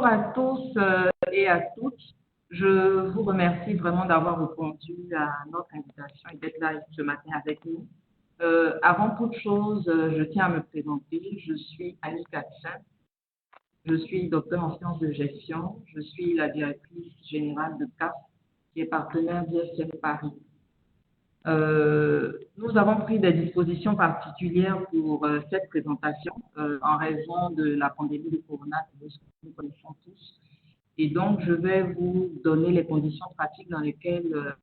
Bonjour à tous et à toutes. Je vous remercie vraiment d'avoir répondu à notre invitation et d'être là ce matin avec nous. Avant toute chose, je tiens à me présenter. Je suis Annie Katsin. Je suis docteur en sciences de gestion. Je suis la directrice générale de CAF, qui est partenaire d'ISM Paris. Nous avons pris des dispositions particulières pour cette présentation en raison de la pandémie de coronavirus que nous connaissons tous. Et donc, je vais vous donner les conditions pratiques dans lesquelles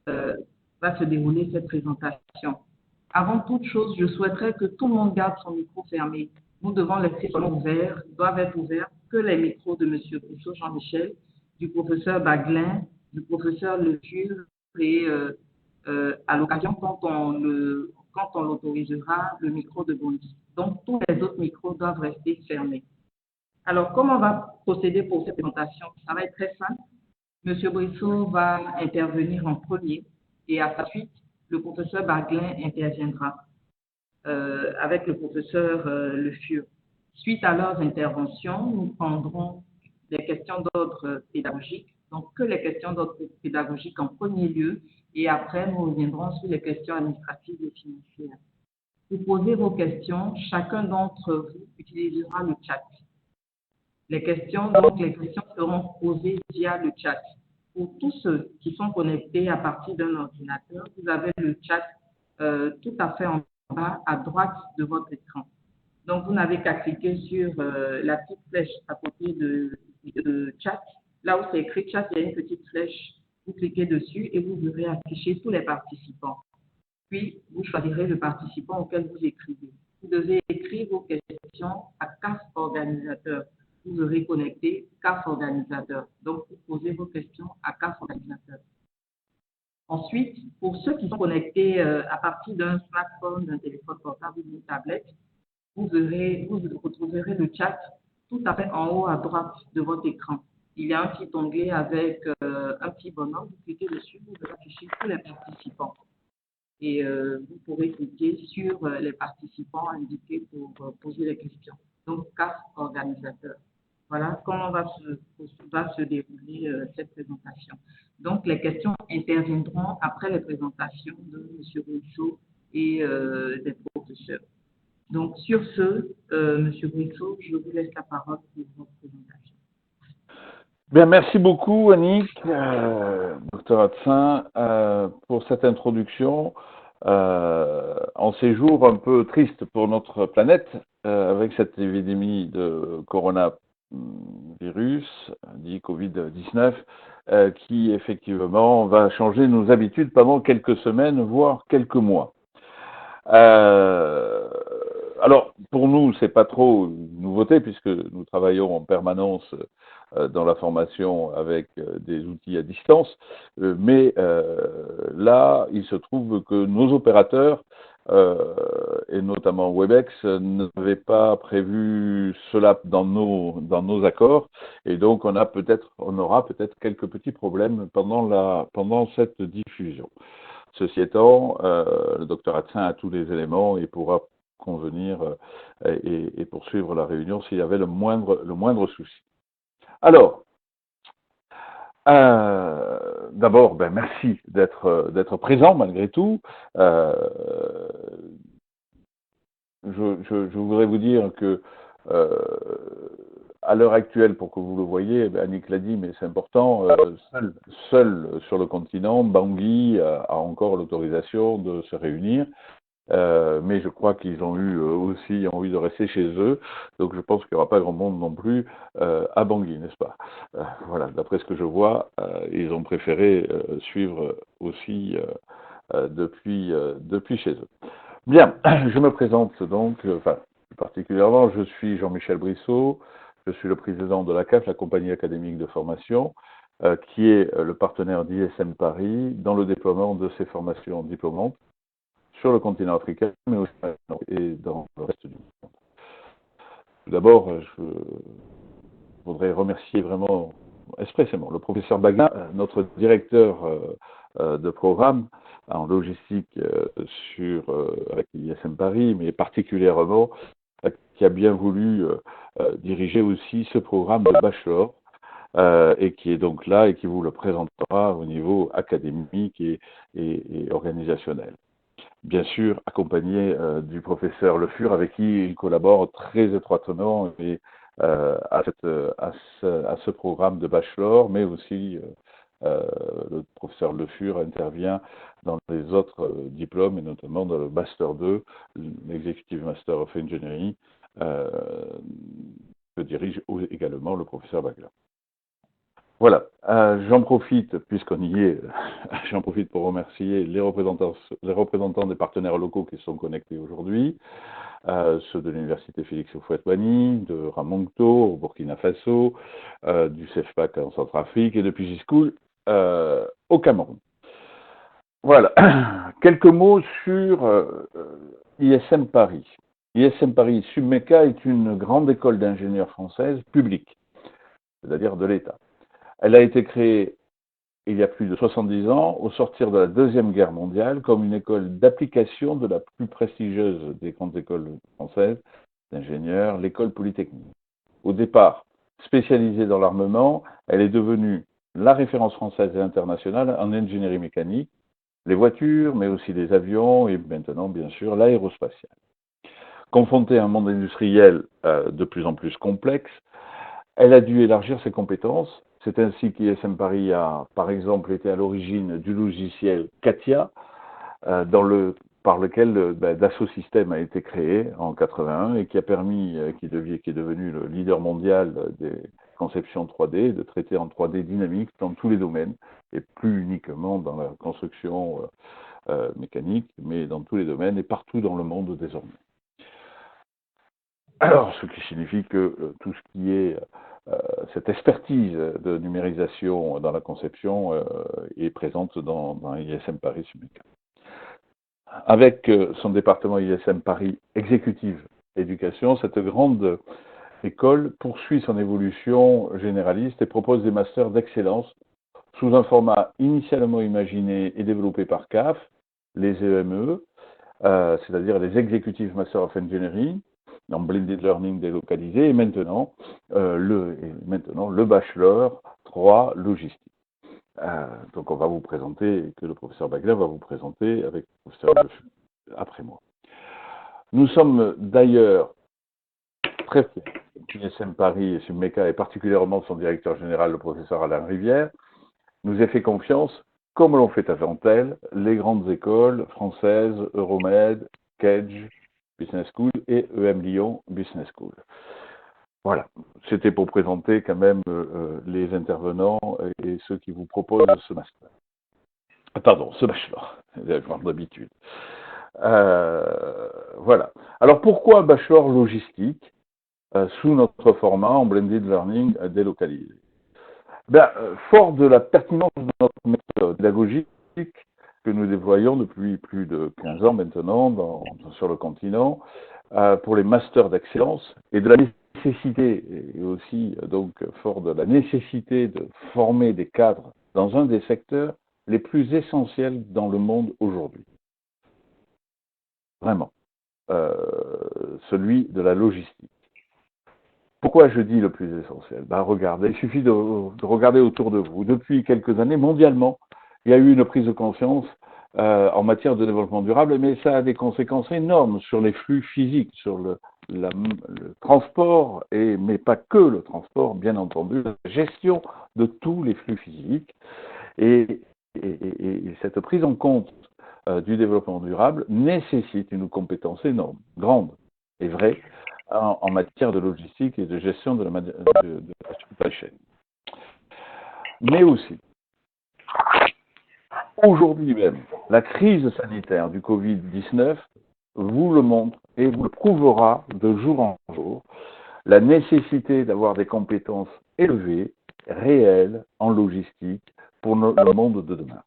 va se dérouler cette présentation. Avant toute chose, je souhaiterais que tout le monde garde son micro fermé. Nous devons laisser ouverts, doivent être ouverts que les micros de M. Rousseau Jean-Michel, du professeur Baglin, du professeur Le Fur et à l'occasion, quand on l'autorisera, le micro de Bondy. Donc, tous les autres micros doivent rester fermés. Alors, comment on va procéder pour cette présentation? Ça va être très simple. M. Brissot va intervenir en premier et à sa suite, le professeur Baglin interviendra avec le professeur Le Fur. Suite à leurs interventions, nous prendrons des questions d'ordre pédagogique, donc que les questions d'ordre pédagogique en premier lieu, et après nous reviendrons sur les questions administratives et financières. Pour poser vos questions, chacun d'entre vous utilisera le chat. Les questions seront posées via le chat. Pour tous ceux qui sont connectés à partir d'un ordinateur, vous avez le chat tout à fait en bas à droite de votre écran. Donc, vous n'avez qu'à cliquer sur la petite flèche à côté de chat. Là où c'est écrit chat, il y a une petite flèche. Vous cliquez dessus et vous verrez afficher tous les participants. Puis, vous choisirez le participant auquel vous écrivez. Vous devez écrire vos questions à CAF organisateur. Vous aurez connecté CAF organisateur. Donc, vous posez vos questions à CAF organisateur. Ensuite, pour ceux qui sont connectés à partir d'un smartphone, d'un téléphone portable ou d'une tablette, vous retrouverez le chat tout à fait en haut à droite de votre écran. Il y a un petit onglet avec un petit bonhomme. Vous cliquez dessus, vous verrez afficher tous les participants. Et vous pourrez cliquer sur les participants indiqués pour poser les questions. Donc, CAF organisateur. Voilà comment va se dérouler cette présentation. Donc, les questions interviendront après les présentations de M. Rousseau et des professeurs. Donc, sur ce, M. Rousseau, je vous laisse la parole pour votre présentation. Bien, merci beaucoup, Annick, Dr Hatsin, pour cette introduction. En ces jours un peu tristes pour notre planète, avec cette épidémie de coronavirus, dit Covid-19, qui effectivement va changer nos habitudes pendant quelques semaines, voire quelques mois. Alors, pour nous, c'est pas trop une nouveauté puisque nous travaillons en permanence dans la formation avec des outils à distance, mais là, il se trouve que nos opérateurs, et notamment Webex, n'avaient pas prévu cela dans nos accords, et donc on aura peut-être quelques petits problèmes pendant cette diffusion. Ceci étant, le docteur Hatsin a tous les éléments et pourra convenir et poursuivre la réunion s'il y avait le moindre souci. Alors, d'abord, merci d'être présent malgré tout. Je voudrais vous dire que à l'heure actuelle, pour que vous le voyez, Annick l'a dit, mais c'est important, seul sur le continent, Bangui a encore l'autorisation de se réunir. Mais je crois qu'ils ont eu aussi envie de rester chez eux, donc je pense qu'il n'y aura pas grand monde non plus à Bangui, n'est-ce pas? Voilà, d'après ce que je vois, ils ont préféré suivre aussi depuis chez eux. Bien, je me présente donc, plus particulièrement, je suis Jean-Michel Brissot, je suis le président de la CAF, la Compagnie académique de formation, qui est le partenaire d'ISM Paris dans le déploiement de ces formations diplômantes sur le continent africain, mais aussi et dans le reste du monde. Tout d'abord, je voudrais remercier vraiment expressément le professeur Baglin, notre directeur de programme en logistique avec l'ISM Paris, mais particulièrement qui a bien voulu diriger aussi ce programme de bachelor et qui est donc là et qui vous le présentera au niveau académique et organisationnel. Bien sûr, accompagné du professeur Le Fur, avec qui il collabore très étroitement et, à ce programme de bachelor, mais aussi le professeur Le Fur intervient dans les autres diplômes, et notamment dans le Master 2, l'Executive Master of Engineering, que dirige également le professeur Bagla. Voilà, j'en profite, puisqu'on y est, j'en profite pour remercier les représentants des partenaires locaux qui sont connectés aujourd'hui, ceux de l'Université Félix Houphouët-Boigny, de Ramonto au Burkina Faso, du CEFPAC en Centrafrique et de Pigi School au Cameroun. Voilà, quelques mots sur ISM Paris. ISM Paris Submeca est une grande école d'ingénieurs française publique, c'est-à-dire de l'État. Elle a été créée il y a plus de 70 ans, au sortir de la Deuxième Guerre mondiale, comme une école d'application de la plus prestigieuse des grandes écoles françaises d'ingénieurs, l'école polytechnique. Au départ, spécialisée dans l'armement, elle est devenue la référence française et internationale en ingénierie mécanique, les voitures, mais aussi les avions et maintenant, bien sûr, l'aérospatiale. Confrontée à un monde industriel de plus en plus complexe, elle a dû élargir ses compétences. C'est ainsi qu'ISM Paris a, par exemple, été à l'origine du logiciel CATIA, par lequel Dassault Systèmes a été créé en 81 et qui a permis, qui est devenu le leader mondial des conceptions 3D, de traiter en 3D dynamique dans tous les domaines, et plus uniquement dans la construction mécanique, mais dans tous les domaines et partout dans le monde désormais. Alors, ce qui signifie que tout ce qui est cette expertise de numérisation dans la conception est présente dans ISM Paris Submeca. Avec son département ISM Paris Exécutive Éducation, cette grande école poursuit son évolution généraliste et propose des masters d'excellence sous un format initialement imaginé et développé par CAF, les EME, c'est-à-dire les Executive Master of Engineering, en blended learning délocalisé, et maintenant le bachelor 3 logistique. Donc on va vous présenter, que le professeur Bagla va vous présenter avec le professeur après moi. Nous sommes d'ailleurs très fiers qu'ISM Paris et Submeca, et particulièrement son directeur général, le professeur Alain Rivière, nous ait fait confiance, comme l'ont fait avant elle, les grandes écoles françaises, Euromed, Kedge, Business School et EM Lyon Business School. Voilà, c'était pour présenter quand même les intervenants et ceux qui vous proposent ce master. Pardon, ce bachelor, comme d'habitude. Voilà. Alors pourquoi bachelor logistique sous notre format en blended learning délocalisé? Fort de la pertinence de notre méthode pédagogique que nous déployons depuis plus de 15 ans maintenant sur le continent, pour les masters d'excellence, et de la nécessité, et aussi donc fort de la nécessité de former des cadres dans un des secteurs les plus essentiels dans le monde aujourd'hui. Vraiment. Celui de la logistique. Pourquoi je dis le plus essentiel? Regardez, il suffit de regarder autour de vous. Depuis quelques années, mondialement, il y a eu une prise de conscience en matière de développement durable, mais ça a des conséquences énormes sur les flux physiques, sur le transport, mais pas que le transport, bien entendu, la gestion de tous les flux physiques. Et cette prise en compte du développement durable nécessite une compétence énorme, grande et vraie, en matière de logistique et de gestion de la supply chain. Mais aussi, aujourd'hui même, la crise sanitaire du Covid-19 vous le montre et vous le prouvera de jour en jour, la nécessité d'avoir des compétences élevées, réelles, en logistique, pour le monde de demain.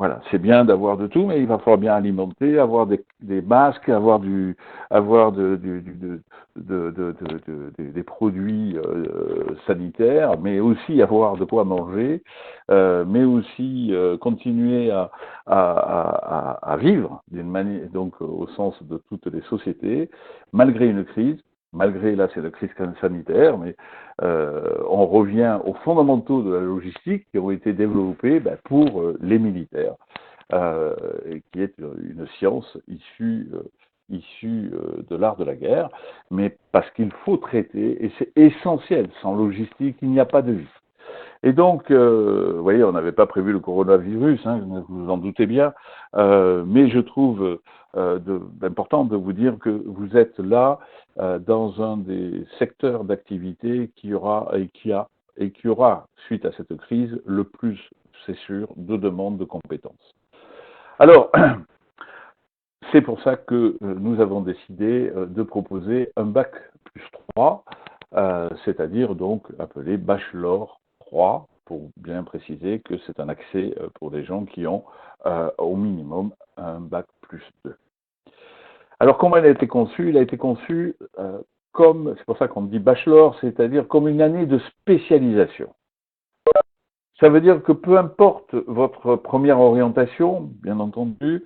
Voilà, c'est bien d'avoir de tout, mais il va falloir bien alimenter, avoir des masques, avoir des produits sanitaires, mais aussi avoir de quoi manger, mais aussi continuer à vivre d'une manière, donc au sens de toutes les sociétés, malgré une crise. Malgré, là, c'est la crise sanitaire, mais on revient aux fondamentaux de la logistique qui ont été développés pour les militaires, qui est une science issue de l'art de la guerre, mais parce qu'il faut traiter, et c'est essentiel, sans logistique, il n'y a pas de vie. Et donc, vous voyez, on n'avait pas prévu le coronavirus, hein, vous vous en doutez bien, mais je trouve important de vous dire que vous êtes là dans un des secteurs d'activité qui aura et qui aura, suite à cette crise, le plus, c'est sûr, de demandes de compétences. Alors, c'est pour ça que nous avons décidé de proposer un bac plus 3, c'est-à-dire donc appelé Bachelor 3, pour bien préciser que c'est un accès pour des gens qui ont au minimum un bac plus 2. Alors comment il a été conçu? Il a été conçu comme, c'est pour ça qu'on dit Bachelor, c'est-à-dire comme une année de spécialisation. Ça veut dire que peu importe votre première orientation, bien entendu,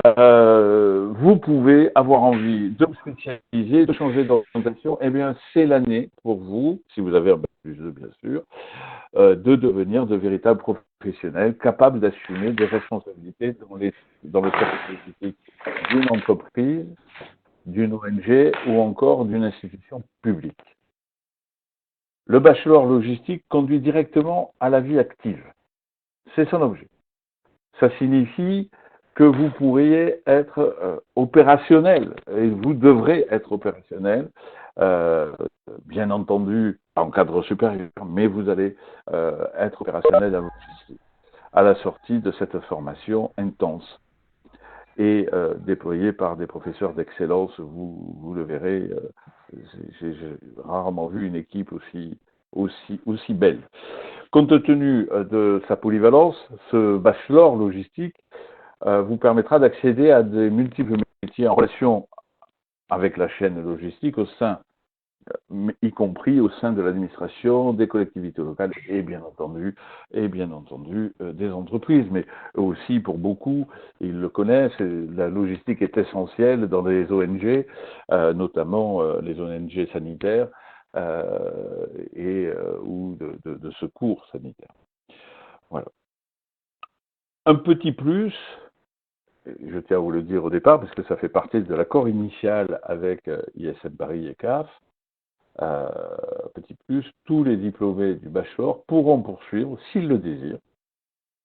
vous pouvez avoir envie de vous spécialiser, de changer d'orientation, eh bien c'est l'année pour vous, si vous avez un bac plus 2 bien sûr, de devenir de véritables professionnels capables d'assumer des responsabilités dans le secteur politique d'une entreprise, d'une ONG ou encore d'une institution publique. Le bachelor logistique conduit directement à la vie active. C'est son objet. Ça signifie que vous pourriez être opérationnel et vous devrez être opérationnel, bien entendu en cadre supérieur, mais vous allez être opérationnel à la sortie de cette formation intense et déployée par des professeurs d'excellence. Vous le verrez, j'ai rarement vu une équipe aussi belle. Compte tenu de sa polyvalence, ce bachelor logistique vous permettra d'accéder à des multiples métiers en relation avec la chaîne logistique, y compris au sein de l'administration, des collectivités locales et bien entendu des entreprises. Mais aussi pour beaucoup, ils le connaissent, la logistique est essentielle dans les ONG, notamment les ONG sanitaires ou de secours sanitaires. Voilà. Un petit plus, je tiens à vous le dire au départ, parce que ça fait partie de l'accord initial avec ISM Paris et CAF, petit plus, tous les diplômés du bachelor pourront poursuivre, s'ils le désirent,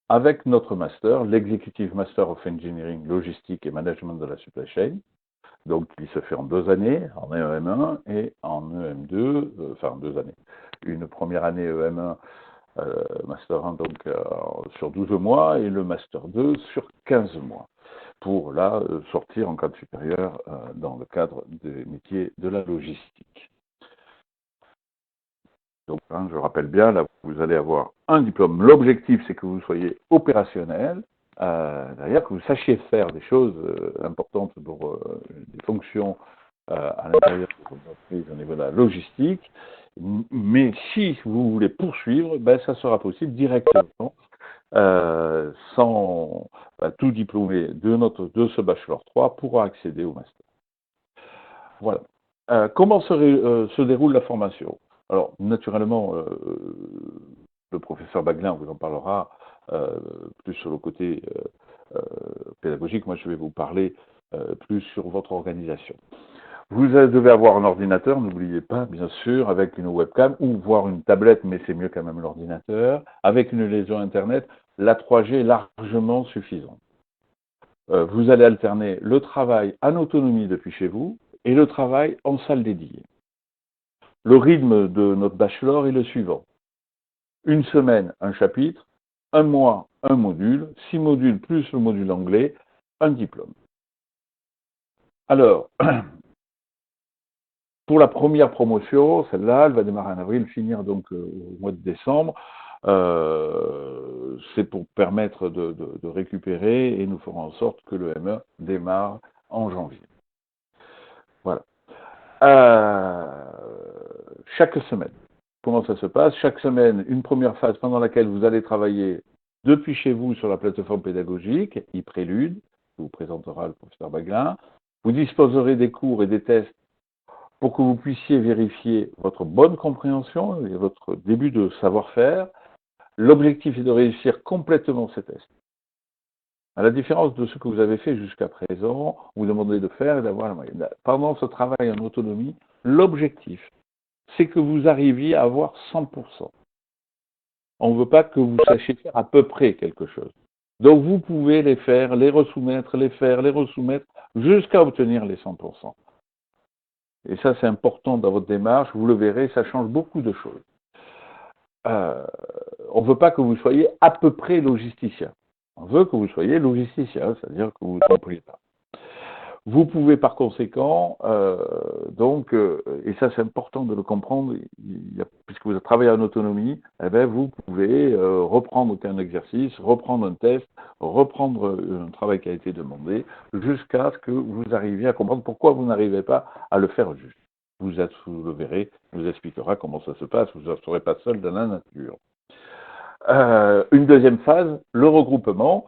avec notre master, l'Executive Master of Engineering, Logistique et Management de la Supply Chain, donc qui se fait en 2 années, en EM1 et en EM2, enfin 2 années. Une première année EM1, Master 1 donc sur 12 mois et le Master 2 sur 15 mois, pour là sortir en cadre supérieur dans le cadre des métiers de la logistique. Donc, hein, je rappelle bien, là, vous allez avoir un diplôme. L'objectif, c'est que vous soyez opérationnel, d'ailleurs, que vous sachiez faire des choses importantes pour des fonctions à l'intérieur de votre entreprise au niveau de la logistique. Mais si vous voulez poursuivre, ben, ça sera possible directement, sans tout diplômé de ce Bachelor 3 pourra accéder au Master. Voilà. Comment se déroule la formation? Alors, naturellement, le professeur Baglin vous en parlera plus sur le côté pédagogique. Moi, je vais vous parler plus sur votre organisation. Vous devez avoir un ordinateur, n'oubliez pas, bien sûr, avec une webcam, ou voire une tablette, mais c'est mieux quand même l'ordinateur. Avec une liaison Internet, la 3G est largement suffisante. Vous allez alterner le travail en autonomie depuis chez vous et le travail en salle dédiée. Le rythme de notre bachelor est le suivant. Une semaine, un chapitre, un mois, un module, 6 modules plus le module anglais, un diplôme. Alors, pour la première promotion, celle-là, elle va démarrer en avril, finir donc au mois de décembre. C'est pour permettre de récupérer et nous ferons en sorte que le ME démarre en janvier. Voilà. Chaque semaine. Comment ça se passe? Chaque semaine, une première phase pendant laquelle vous allez travailler depuis chez vous sur la plateforme pédagogique, e-Prélude, que vous présentera le professeur Baglin. Vous disposerez des cours et des tests pour que vous puissiez vérifier votre bonne compréhension et votre début de savoir-faire. L'objectif est de réussir complètement ces tests. À la différence de ce que vous avez fait jusqu'à présent, vous demandez de faire et d'avoir la moyenne. Pendant ce travail en autonomie, l'objectif, c'est que vous arriviez à avoir 100%. On ne veut pas que vous sachiez faire à peu près quelque chose. Donc vous pouvez les faire, les resoumettre, les faire, les resoumettre, jusqu'à obtenir les 100%. Et ça, c'est important dans votre démarche, vous le verrez, ça change beaucoup de choses. On ne veut pas que vous soyez à peu près logisticien. On veut que vous soyez logisticien, c'est-à-dire que vous ne comprenez pas. Vous pouvez par conséquent, et ça c'est important de le comprendre, puisque vous travaillez en autonomie, eh bien, vous pouvez reprendre un exercice, reprendre un test, reprendre un travail qui a été demandé, jusqu'à ce que vous arriviez à comprendre pourquoi vous n'arrivez pas à le faire juste. Vous le verrez, vous expliquera comment ça se passe, vous ne serez pas seul dans la nature. Une deuxième phase, le regroupement,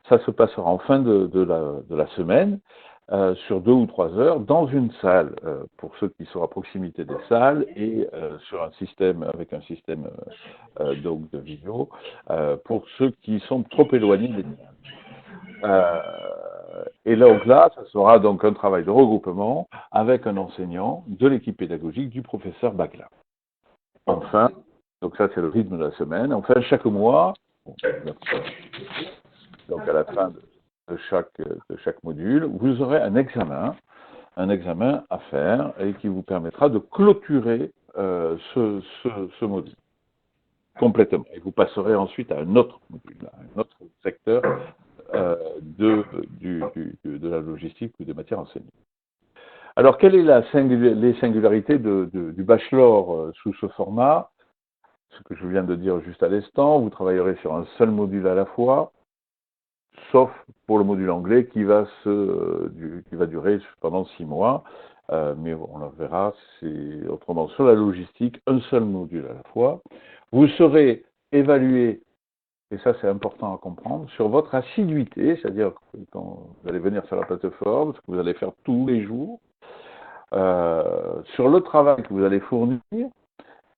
ça se passera en fin de la semaine, sur 2 ou 3 heures, dans une salle, pour ceux qui sont à proximité des salles, et sur un système, avec un système donc de vidéo, pour ceux qui sont trop éloignés des liens. Et donc là, ça sera donc un travail de regroupement avec un enseignant de l'équipe pédagogique du professeur Baglin. Enfin, donc ça c'est le rythme de la semaine. Enfin, chaque mois, donc à la fin de chaque module, vous aurez un examen à faire et qui vous permettra de clôturer ce module complètement. Et vous passerez ensuite à un autre module, à un autre secteur de la logistique ou des matières enseignées. Alors, quelles sont les singularités du bachelor sous ce format? Ce que je viens de dire juste à l'instant, vous travaillerez sur un seul module à la fois, sauf pour le module anglais qui va durer pendant 6 mois, mais on le verra, c'est autrement sur la logistique, un seul module à la fois. Vous serez évalué, et ça c'est important à comprendre, sur votre assiduité, c'est-à-dire quand vous allez venir sur la plateforme, ce que vous allez faire tous les jours, sur le travail que vous allez fournir,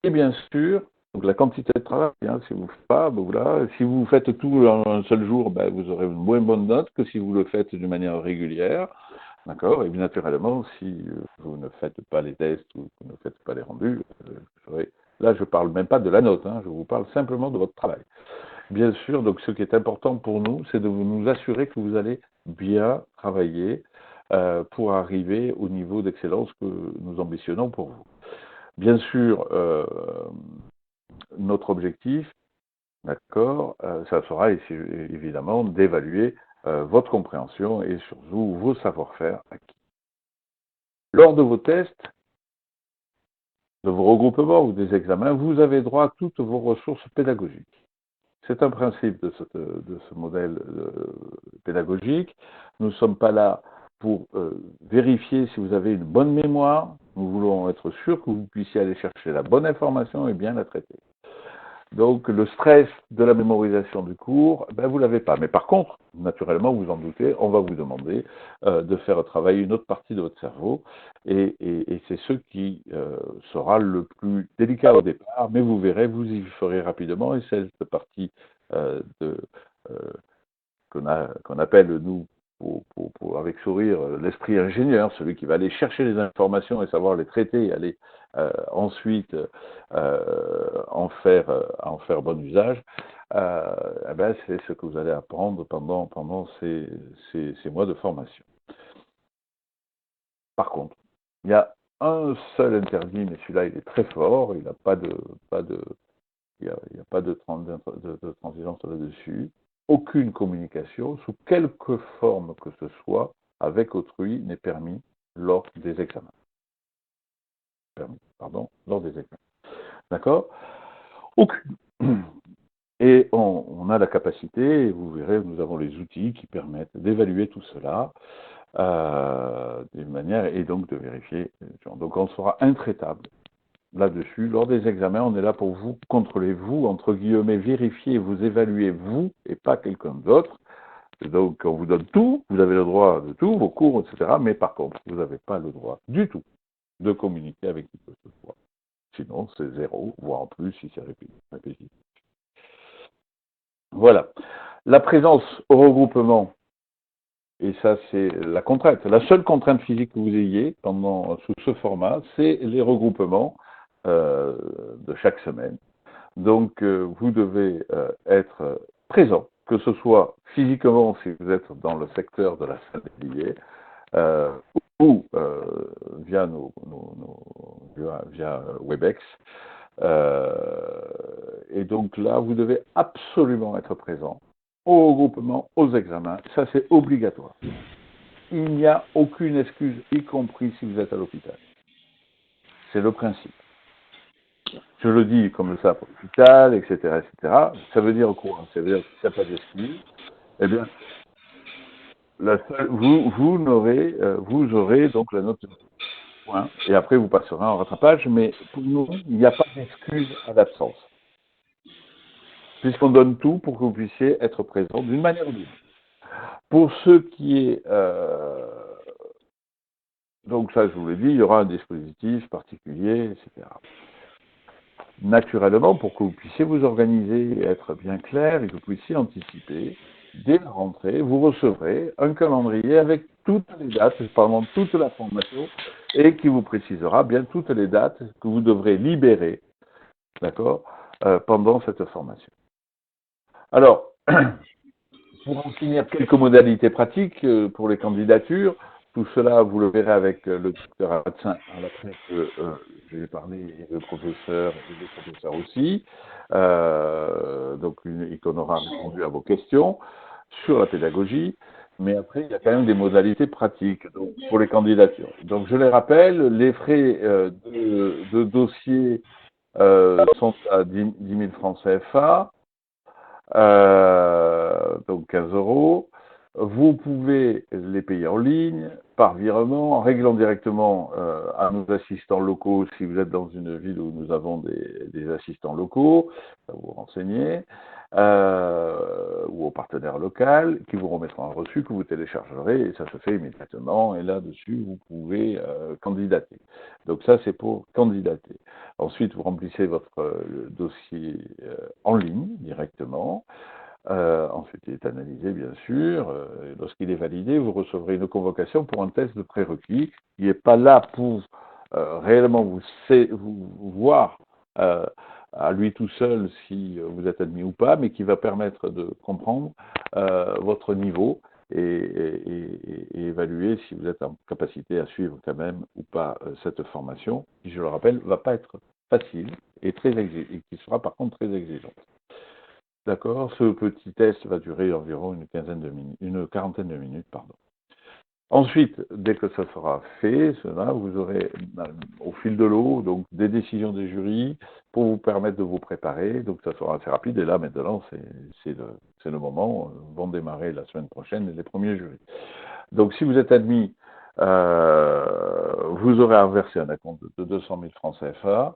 et bien sûr, donc la quantité de travail, si vous ne faites pas, voilà, si vous faites tout en un seul jour, vous aurez une moins bonne note que si vous le faites d'une manière régulière, d'accord? Et bien naturellement, si vous ne faites pas les tests ou que vous ne faites pas les rendus, là je ne parle même pas de la note, je vous parle simplement de votre travail. Bien sûr, donc ce qui est important pour nous, c'est de nous assurer que vous allez bien travailler pour arriver au niveau d'excellence que nous ambitionnons pour vous. Bien sûr, notre objectif, d'accord, ça sera évidemment d'évaluer votre compréhension et surtout vos savoir-faire acquis. Lors de vos tests, de vos regroupements ou des examens, vous avez droit à toutes vos ressources pédagogiques. C'est un principe de ce modèle pédagogique. Nous ne sommes pas là pour vérifier si vous avez une bonne mémoire. Nous voulons être sûrs que vous puissiez aller chercher la bonne information et bien la traiter. Donc, le stress de la mémorisation du cours, vous ne l'avez pas. Mais par contre, naturellement, vous en doutez, on va vous demander de faire travailler une autre partie de votre cerveau. Et c'est ce qui sera le plus délicat au départ. Mais vous verrez, vous y ferez rapidement. Et c'est cette partie qu'on appelle, nous, avec sourire, l'esprit ingénieur, celui qui va aller chercher les informations et savoir les traiter et aller ensuite en faire bon usage, c'est ce que vous allez apprendre pendant ces mois de formation. Par contre, il y a un seul interdit, mais celui-là il est très fort, il n'y a pas de transigence là-dessus. Aucune communication, sous quelque forme que ce soit, avec autrui n'est permis lors des examens. Lors des examens. D'accord? Aucune. Et on a la capacité, et vous verrez, nous avons les outils qui permettent d'évaluer tout cela d'une manière, et donc de vérifier. Donc on sera intraitable là-dessus. Lors des examens, on est là pour vous contrôler, vous, entre guillemets, vérifier, vous évaluer, vous, et pas quelqu'un d'autre. Donc on vous donne tout, vous avez le droit de tout, vos cours, etc. Mais par contre, vous n'avez pas le droit du tout de communiquer avec qui que ce soit. Sinon, c'est 0, voire en plus si c'est répétitif. Voilà. La présence au regroupement, et ça c'est la contrainte, la seule contrainte physique que vous ayez sous ce format, c'est les regroupements de chaque semaine. Donc vous devez être présent, que ce soit physiquement si vous êtes dans le secteur de la salle des billets, ou via via Webex. Et donc là, vous devez absolument être présent au regroupement, aux examens. Ça, c'est obligatoire. Il n'y a aucune excuse, y compris si vous êtes à l'hôpital. C'est le principe. Je le dis comme ça pour l'hôpital, etc., etc. Ça veut dire quoi? Ça veut dire qu'il n'y a pas d'excuse. Eh bien, vous aurez donc la note de point. Et après, vous passerez en rattrapage. Mais pour nous, il n'y a pas d'excuse à l'absence. Puisqu'on donne tout pour que vous puissiez être présent d'une manière ou d'une autre. Pour ce qui est... donc ça, je vous l'ai dit, il y aura un dispositif particulier, etc. Naturellement, pour que vous puissiez vous organiser et être bien clair et que vous puissiez anticiper, dès la rentrée, vous recevrez un calendrier avec toutes les dates pendant toute la formation et qui vous précisera bien toutes les dates que vous devrez libérer, d'accord, pendant cette formation. Alors, pour en finir, quelques modalités pratiques pour les candidatures. Tout cela, vous le verrez avec le docteur Abatsin après que j'ai parlé, et le professeur aussi. Donc, et qu'on aura répondu à vos questions sur la pédagogie. Mais après, il y a quand même des modalités pratiques donc, pour les candidatures. Donc, je les rappelle, les frais de dossier sont à 10 000 francs CFA. Donc 15 euros. Vous pouvez les payer en ligne, par virement, en réglant directement à nos assistants locaux si vous êtes dans une ville où nous avons des assistants locaux, vous renseignez, ou au partenaire local qui vous remettront un reçu que vous téléchargerez et ça se fait immédiatement et là-dessus vous pouvez candidater. Donc ça c'est pour candidater. Ensuite vous remplissez votre dossier en ligne directement. Ensuite, il est analysé, bien sûr. Lorsqu'il est validé, vous recevrez une convocation pour un test de prérequis qui n'est pas là pour réellement vous voir à lui tout seul si vous êtes admis ou pas, mais qui va permettre de comprendre votre niveau et évaluer si vous êtes en capacité à suivre quand même ou pas cette formation, qui, je le rappelle, ne va pas être facile et qui sera par contre très exigeante. D'accord, ce petit test va durer environ une quarantaine de minutes, pardon. Ensuite, dès que ça sera fait, vous aurez au fil de l'eau donc des décisions des jurys pour vous permettre de vous préparer. Donc ça sera assez rapide. Et là maintenant, c'est le moment. Vont démarrer la semaine prochaine les premiers jurys. Donc si vous êtes admis, vous aurez à verser un acompte de 200 000 francs CFA.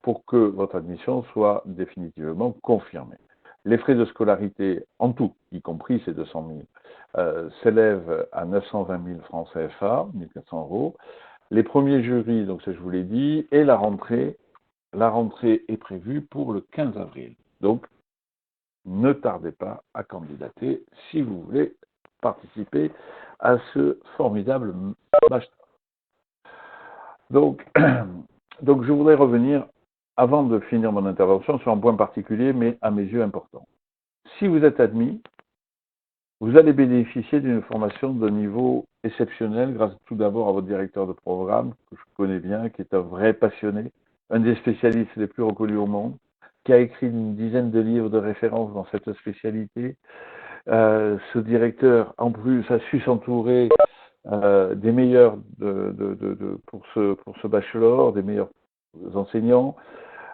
Pour que votre admission soit définitivement confirmée. Les frais de scolarité en tout, y compris ces 200 000, s'élèvent à 920 000 francs CFA, 1 400 euros. Les premiers jurys, donc ça je vous l'ai dit, et la rentrée est prévue pour le 15 avril. Donc, ne tardez pas à candidater si vous voulez participer à ce formidable master. Donc, je voudrais revenir, avant de finir mon intervention, sur un point particulier, mais à mes yeux important. Si vous êtes admis, vous allez bénéficier d'une formation de niveau exceptionnel grâce tout d'abord à votre directeur de programme, que je connais bien, qui est un vrai passionné, un des spécialistes les plus reconnus au monde, qui a écrit une dizaine de livres de référence dans cette spécialité. Ce directeur, en plus, a su s'entourer des meilleurs pour ce bachelor, des meilleurs enseignants.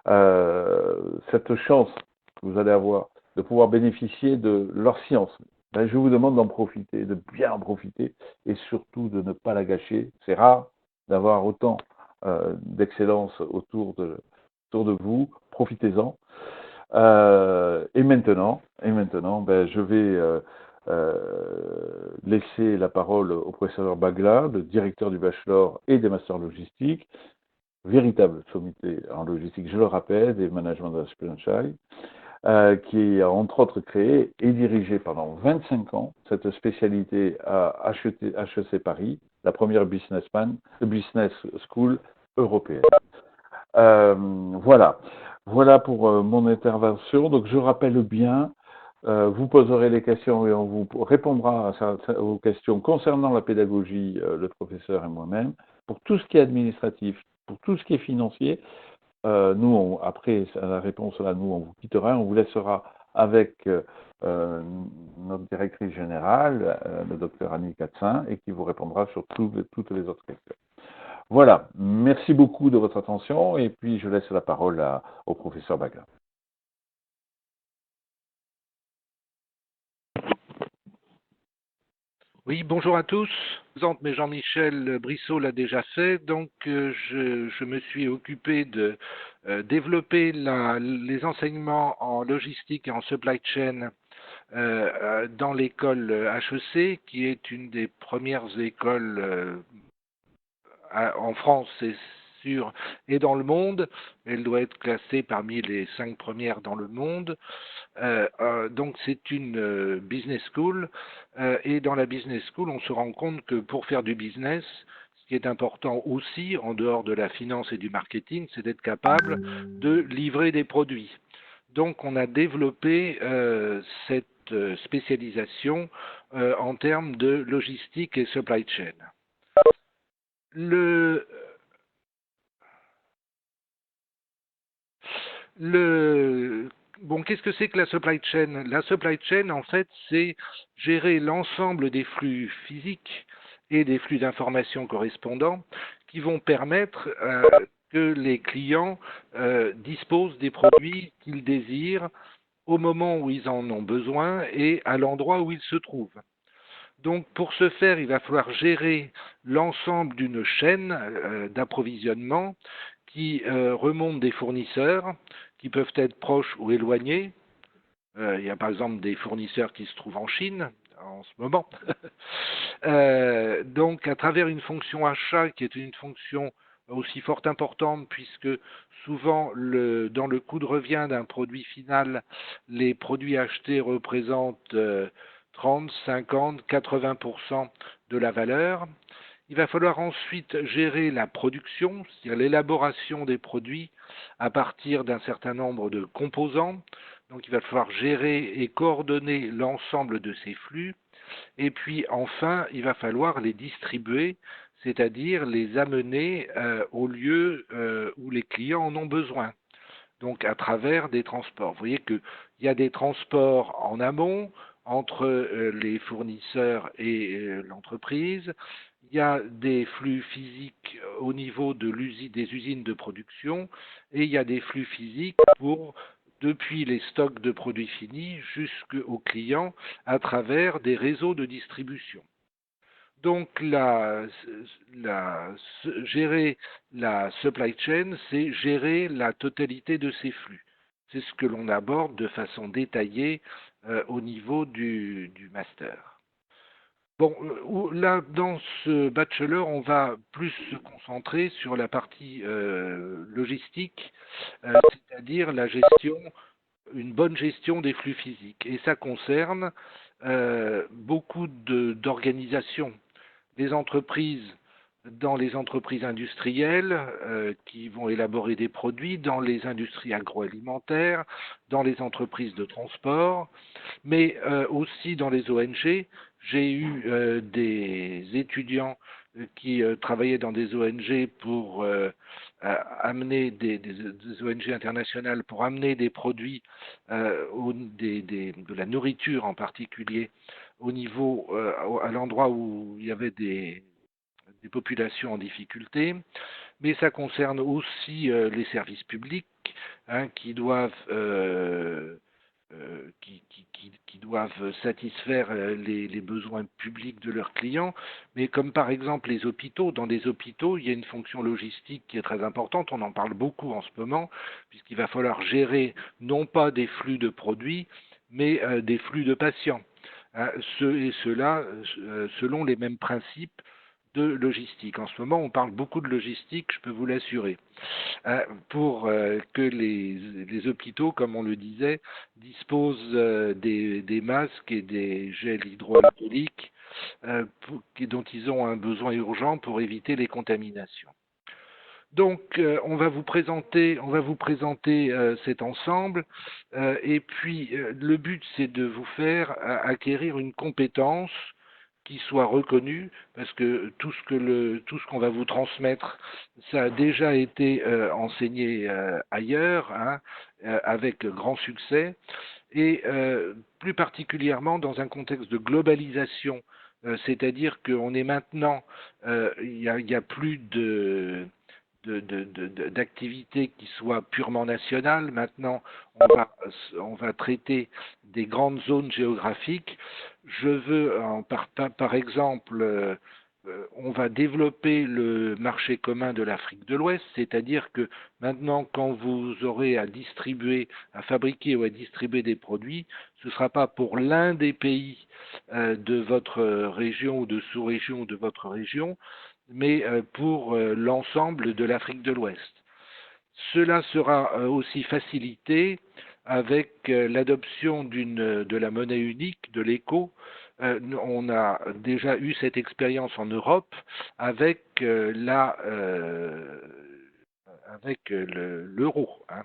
Cette chance que vous allez avoir de pouvoir bénéficier de leur science. Ben, je vous demande d'en profiter, de bien en profiter et surtout de ne pas la gâcher. C'est rare d'avoir autant d'excellence autour de vous. Profitez-en. Et maintenant, ben, je vais laisser la parole au professeur Bagla, le directeur du bachelor et des masters logistiques, véritable sommité en logistique, je le rappelle, des management de qui a entre autres créé et dirigé pendant 25 ans cette spécialité à HEC Paris, la première business school européenne. Voilà pour mon intervention. Donc je rappelle bien, vous poserez les questions et on vous répondra aux questions concernant la pédagogie, le professeur et moi-même. Pour tout ce qui est administratif, pour tout ce qui est financier, après la réponse là, nous, on vous quittera, on vous laissera avec notre directrice générale, le docteur Annie Katzin, et qui vous répondra sur toutes les autres questions. Voilà, merci beaucoup de votre attention, et puis je laisse la parole au professeur Bagla. Oui, bonjour à tous. Mais Jean-Michel Brissot l'a déjà fait, donc je me suis occupé de développer les enseignements en logistique et en supply chain dans l'école HEC, qui est une des premières écoles en France, c'est sûr, et dans le monde. Elle doit être classée parmi les 5 premières dans le monde. Donc c'est une business school, et dans la business school, on se rend compte que pour faire du business, ce qui est important aussi, en dehors de la finance et du marketing, c'est d'être capable de livrer des produits. Donc on a développé cette spécialisation en termes de logistique et supply chain. Bon, qu'est-ce que c'est que la supply chain? La supply chain, en fait, c'est gérer l'ensemble des flux physiques et des flux d'informations correspondants qui vont permettre que les clients disposent des produits qu'ils désirent au moment où ils en ont besoin et à l'endroit où ils se trouvent. Donc, pour ce faire, il va falloir gérer l'ensemble d'une chaîne d'approvisionnement qui remonte des fournisseurs, qui peuvent être proches ou éloignés. Il y a par exemple des fournisseurs qui se trouvent en Chine en ce moment. Donc, à travers une fonction achat qui est une fonction aussi fort importante, puisque souvent, dans le coût de revient d'un produit final, les produits achetés représentent 30, 50, 80% de la valeur. Il va falloir ensuite gérer la production, c'est-à-dire l'élaboration des produits à partir d'un certain nombre de composants. Donc il va falloir gérer et coordonner l'ensemble de ces flux. Et puis enfin, il va falloir les distribuer, c'est-à-dire les amener au lieu où les clients en ont besoin. Donc à travers des transports. Vous voyez qu'il y a des transports en amont entre les fournisseurs et l'entreprise. Il y a des flux physiques au niveau des usines de production, et il y a des flux physiques depuis les stocks de produits finis jusqu'aux clients à travers des réseaux de distribution. Donc, gérer la supply chain, c'est gérer la totalité de ces flux. C'est ce que l'on aborde de façon détaillée au niveau du master. Bon, là, dans ce bachelor, on va plus se concentrer sur la partie logistique, c'est-à-dire une bonne gestion des flux physiques. Et ça concerne beaucoup d'organisations. Dans les entreprises industrielles qui vont élaborer des produits, dans les industries agroalimentaires, dans les entreprises de transport, mais aussi dans les ONG. J'ai eu des étudiants qui travaillaient dans des ONG pour amener des ONG internationales pour amener des produits, de la nourriture en particulier, au niveau, à l'endroit où il y avait des populations en difficulté. Mais ça concerne aussi les services publics qui doivent qui doivent satisfaire les besoins publics de leurs clients, mais comme par exemple les hôpitaux. Dans les hôpitaux, il y a une fonction logistique qui est très importante, on en parle beaucoup en ce moment, puisqu'il va falloir gérer non pas des flux de produits, mais des flux de patients, hein, ceux-là selon les mêmes principes de logistique. En ce moment, on parle beaucoup de logistique, je peux vous l'assurer, pour que les hôpitaux, comme on le disait, disposent des masques et des gels hydroalcooliques dont ils ont un besoin urgent pour éviter les contaminations. Donc, on va vous présenter cet ensemble, et puis le but, c'est de vous faire acquérir une compétence qui soit reconnue, parce que tout ce qu'on va vous transmettre, ça a déjà été enseigné ailleurs, hein, avec grand succès, et plus particulièrement dans un contexte de globalisation, c'est-à-dire qu'on est maintenant, il y a plus d'activités qui soient purement nationales. Maintenant, on va traiter des grandes zones géographiques. Je veux, par exemple, on va développer le marché commun de l'Afrique de l'Ouest, c'est-à-dire que maintenant, quand vous aurez à fabriquer ou à distribuer des produits, ce ne sera pas pour l'un des pays de votre région ou de sous-région de votre région, mais pour l'ensemble de l'Afrique de l'Ouest. Cela sera aussi facilité avec l'adoption de la monnaie unique, de l'éco. On a déjà eu cette expérience en Europe avec l'euro, hein.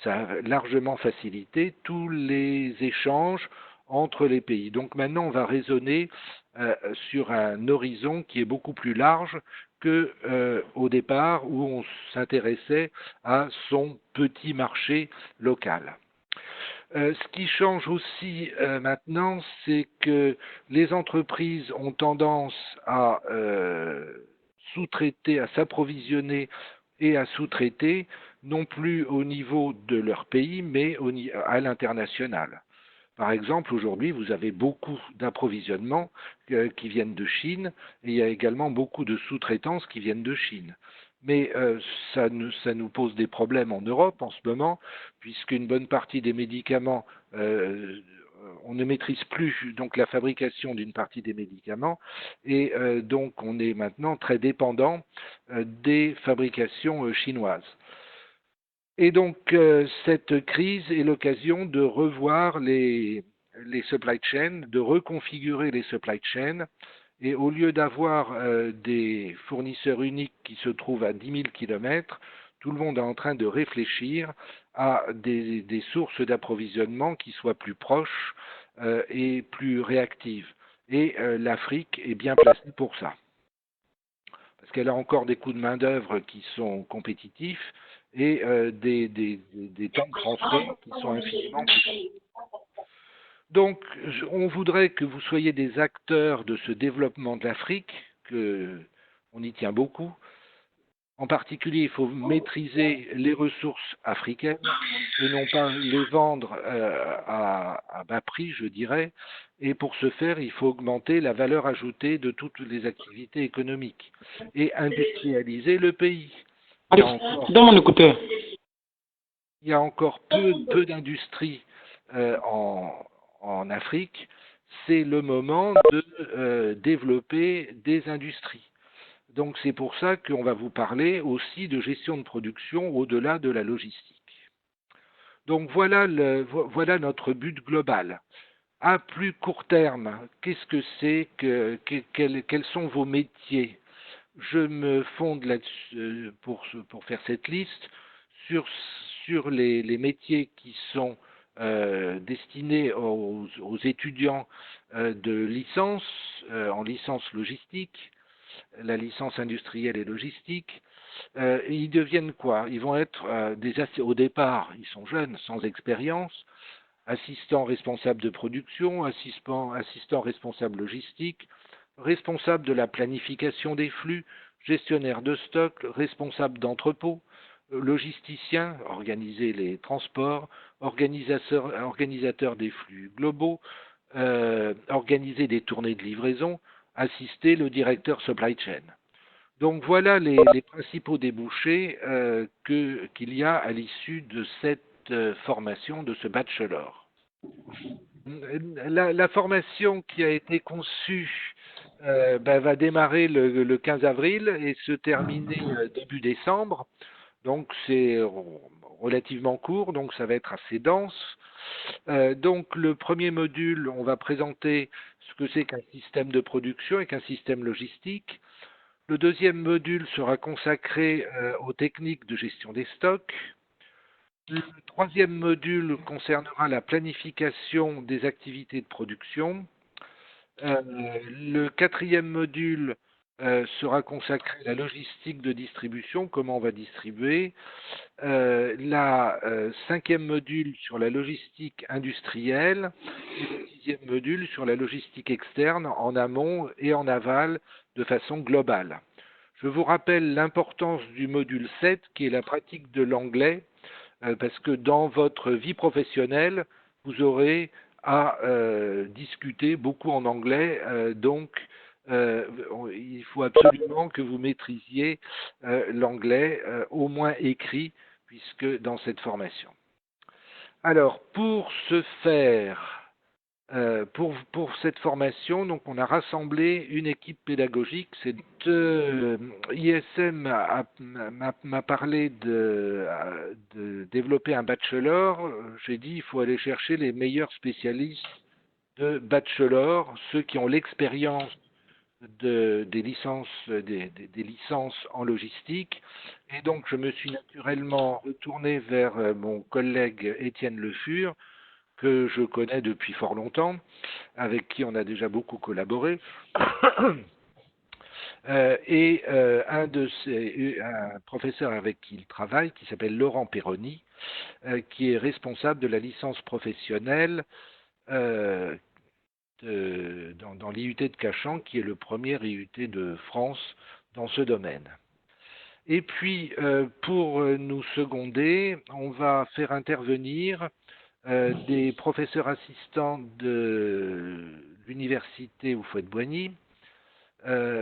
Ça a largement facilité tous les échanges entre les pays. Donc maintenant, on va raisonner sur un horizon qui est beaucoup plus large que au départ où on s'intéressait à son petit marché local. Ce qui change aussi maintenant, c'est que les entreprises ont tendance à sous-traiter, à s'approvisionner et à sous-traiter, non plus au niveau de leur pays, mais à l'international. Par exemple, aujourd'hui, vous avez beaucoup d'approvisionnements qui viennent de Chine, et il y a également beaucoup de sous-traitances qui viennent de Chine. Mais ça nous pose des problèmes en Europe en ce moment, puisqu'une bonne partie des médicaments, on ne maîtrise plus donc la fabrication d'une partie des médicaments, et donc on est maintenant très dépendant des fabrications chinoises. Et donc, cette crise est l'occasion de revoir les supply chains, de reconfigurer les supply chains, et au lieu d'avoir des fournisseurs uniques qui se trouvent à 10 000 km, tout le monde est en train de réfléchir à des sources d'approvisionnement qui soient plus proches et plus réactives. Et l'Afrique est bien placée pour ça, parce qu'elle a encore des coûts de main-d'œuvre qui sont compétitifs et des temps de transfert qui sont infiniment plus courts. Donc, on voudrait que vous soyez des acteurs de ce développement de l'Afrique, on y tient beaucoup. En particulier, il faut maîtriser les ressources africaines et non pas les vendre à bas prix, je dirais. Et pour ce faire, il faut augmenter la valeur ajoutée de toutes les activités économiques et industrialiser le pays. Dans mon écouteur. Il y a encore peu d'industrie en Afrique. C'est le moment de développer des industries. Donc c'est pour ça qu'on va vous parler aussi de gestion de production au-delà de la logistique. Donc voilà notre but global. À plus court terme, qu'est-ce que c'est quels sont vos métiers? Je me fonde là-dessus pour faire cette liste sur les métiers qui sont destinés aux étudiants de licence, en licence logistique, la licence industrielle et logistique. Ils deviennent quoi? Ils vont être au départ, ils sont jeunes, sans expérience, assistants responsables de production, assistants responsables logistique, responsables de la planification des flux, gestionnaire de stock, responsable d'entrepôt, logisticien, organiser les transports, organisateur des flux globaux, organiser des tournées de livraison, assister le directeur supply chain. Donc voilà les principaux débouchés qu'il y a à l'issue de cette formation, de ce bachelor. La formation qui a été conçue va démarrer le 15 avril et se terminer début décembre. Donc c'est relativement court, donc ça va être assez dense. Donc le premier module, on va présenter ce que c'est qu'un système de production et qu'un système logistique. Le deuxième module sera consacré aux techniques de gestion des stocks. Le troisième module concernera la planification des activités de production. Le quatrième module sera consacré à la logistique de distribution, comment on va distribuer. La cinquième module sur la logistique industrielle et le sixième module sur la logistique externe en amont et en aval de façon globale. Je vous rappelle l'importance du module 7 qui est la pratique de l'anglais parce que dans votre vie professionnelle, vous aurez à discuter beaucoup en anglais, donc il faut absolument que vous maîtrisiez l'anglais, au moins écrit, puisque dans cette formation. Alors, pour ce faire, pour cette formation, donc on a rassemblé une équipe pédagogique. ISM m'a parlé de développer un bachelor. J'ai dit il faut aller chercher les meilleurs spécialistes de bachelor, ceux qui ont l'expérience des licences en logistique. Et donc je me suis naturellement retourné vers mon collègue Étienne Le Fur, que je connais depuis fort longtemps, avec qui on a déjà beaucoup collaboré, et un professeur avec qui il travaille, qui s'appelle Laurent Perroni, qui est responsable de la licence professionnelle dans l'IUT de Cachan, qui est le premier IUT de France dans ce domaine. Et puis, pour nous seconder, on va faire intervenir des professeurs assistants de l'université Houphouët-Boigny,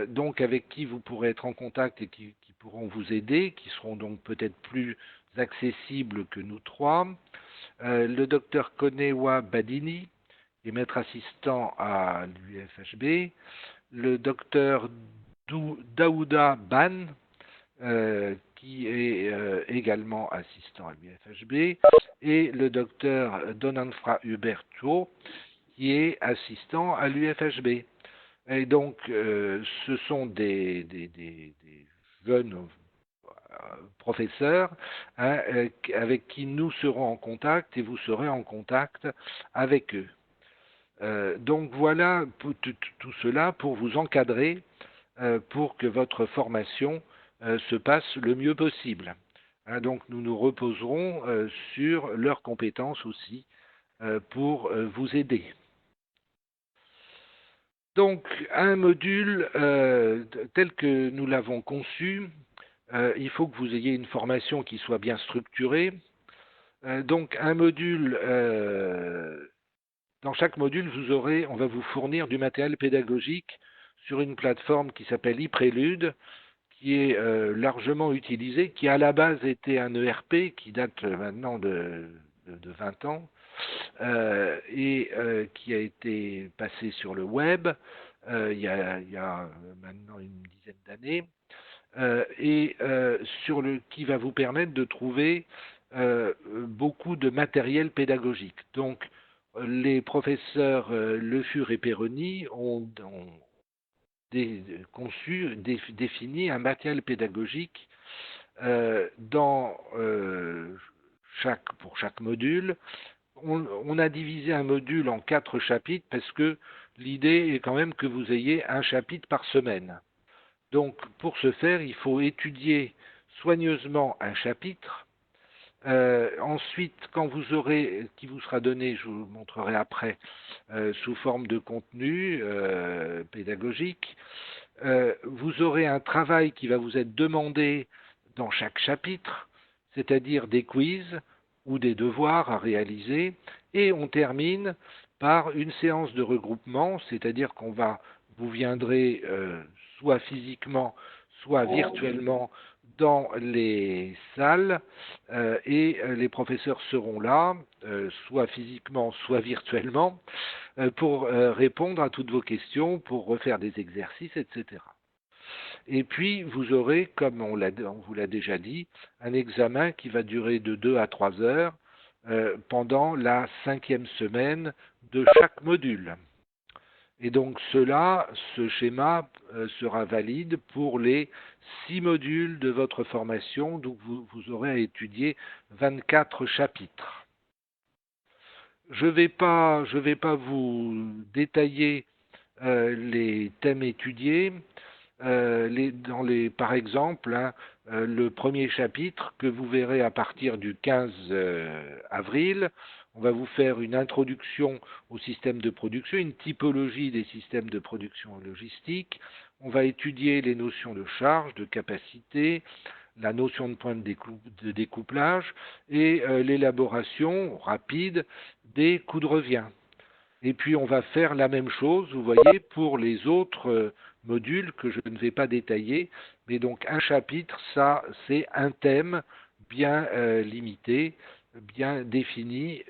donc avec qui vous pourrez être en contact et qui pourront vous aider, qui seront donc peut-être plus accessibles que nous trois. Le docteur Konewa Badini, qui est maître assistant à l'UFHB, le docteur Daouda Ban, qui est également assistant à l'UFHB, et le docteur Donanfra Huberto, qui est assistant à l'UFHB. Et donc, ce sont des jeunes professeurs avec qui nous serons en contact et vous serez en contact avec eux. Donc voilà tout cela pour vous encadrer, pour que votre formation se passe le mieux possible. Donc nous nous reposerons sur leurs compétences aussi pour vous aider. Donc un module tel que nous l'avons conçu, il faut que vous ayez une formation qui soit bien structurée. Donc un module, dans chaque module, on va vous fournir du matériel pédagogique sur une plateforme qui s'appelle ePrélude, qui est largement utilisé, qui à la base était un ERP qui date maintenant de 20 ans et qui a été passé sur le web il y a maintenant une dizaine d'années et qui va vous permettre de trouver beaucoup de matériel pédagogique. Donc les professeurs Le Fur et Perroni ont défini un matériel pédagogique pour chaque module. On a divisé un module en 4 chapitres parce que l'idée est quand même que vous ayez un chapitre par semaine. Donc pour ce faire, il faut étudier soigneusement un chapitre. Ensuite, quand qui vous sera donné, je vous montrerai après, sous forme de contenu pédagogique, vous aurez un travail qui va vous être demandé dans chaque chapitre. c'est-à-dire des quiz ou des devoirs à réaliser, et on termine par une séance de regroupement, c'est-à-dire vous viendrez soit physiquement, soit virtuellement dans les salles, et les professeurs seront là, soit physiquement, soit virtuellement, pour répondre à toutes vos questions, pour refaire des exercices, etc. Et puis, vous aurez, comme on vous l'a déjà dit, un examen qui va durer de 2 à 3 heures pendant la 5e semaine de chaque module. Et donc ce schéma sera valide pour les 6 modules de votre formation, donc vous aurez à étudier 24 chapitres. Je vais pas vous détailler les thèmes étudiés. Par exemple, le premier chapitre que vous verrez à partir du 15 avril, on va vous faire une introduction au système de production, une typologie des systèmes de production logistique. On va étudier les notions de charge, de capacité, la notion de point de découplage et l'élaboration rapide des coûts de revient. Et puis on va faire la même chose, vous voyez, pour les autres modules que je ne vais pas détailler. Mais donc un chapitre, ça c'est un thème bien limité, bien défini,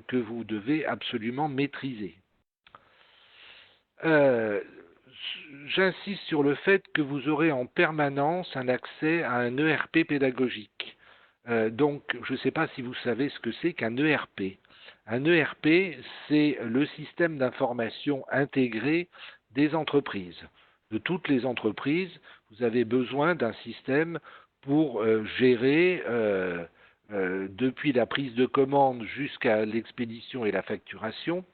que vous devez absolument maîtriser. J'insiste sur le fait que vous aurez en permanence un accès à un ERP pédagogique. Donc je ne sais pas si vous savez ce que c'est qu'un ERP. Un ERP, c'est le système d'information intégré des entreprises. De toutes les entreprises, vous avez besoin d'un système pour gérer, depuis la prise de commande jusqu'à l'expédition et la facturation.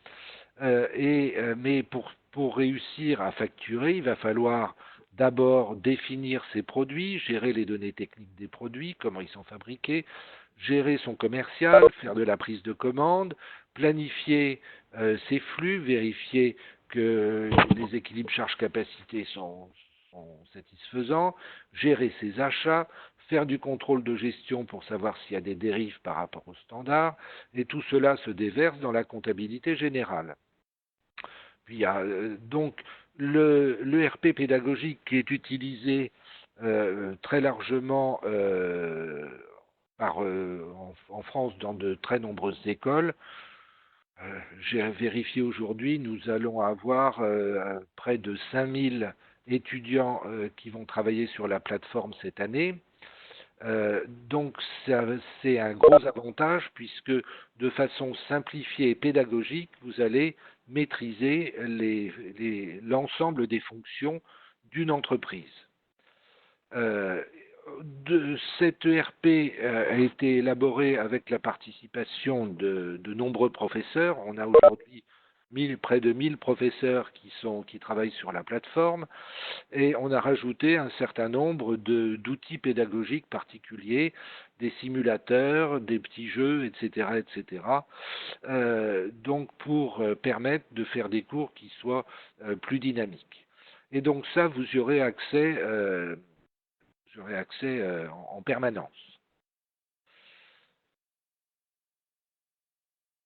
Mais pour réussir à facturer, il va falloir d'abord définir ses produits, gérer les données techniques des produits, comment ils sont fabriqués, gérer son commercial, faire de la prise de commande, planifier ses flux, vérifier que les équilibres charge-capacité sont satisfaisants, gérer ses achats, faire du contrôle de gestion pour savoir s'il y a des dérives par rapport aux standards, et tout cela se déverse dans la comptabilité générale. Puis il y a donc l'ERP pédagogique qui est utilisé très largement en France dans de très nombreuses écoles. J'ai vérifié aujourd'hui, nous allons avoir près de 5000 étudiants qui vont travailler sur la plateforme cette année. Donc c'est un gros avantage puisque de façon simplifiée et pédagogique, vous allez maîtriser l'ensemble des fonctions d'une entreprise. Cet ERP a été élaboré avec la participation de nombreux professeurs. On a aujourd'hui près de 1000 professeurs qui travaillent sur la plateforme, et on a rajouté un certain nombre d'outils pédagogiques particuliers, des simulateurs, des petits jeux, etc., etc. Donc pour permettre de faire des cours qui soient plus dynamiques. Et donc ça, vous y aurez accès en permanence.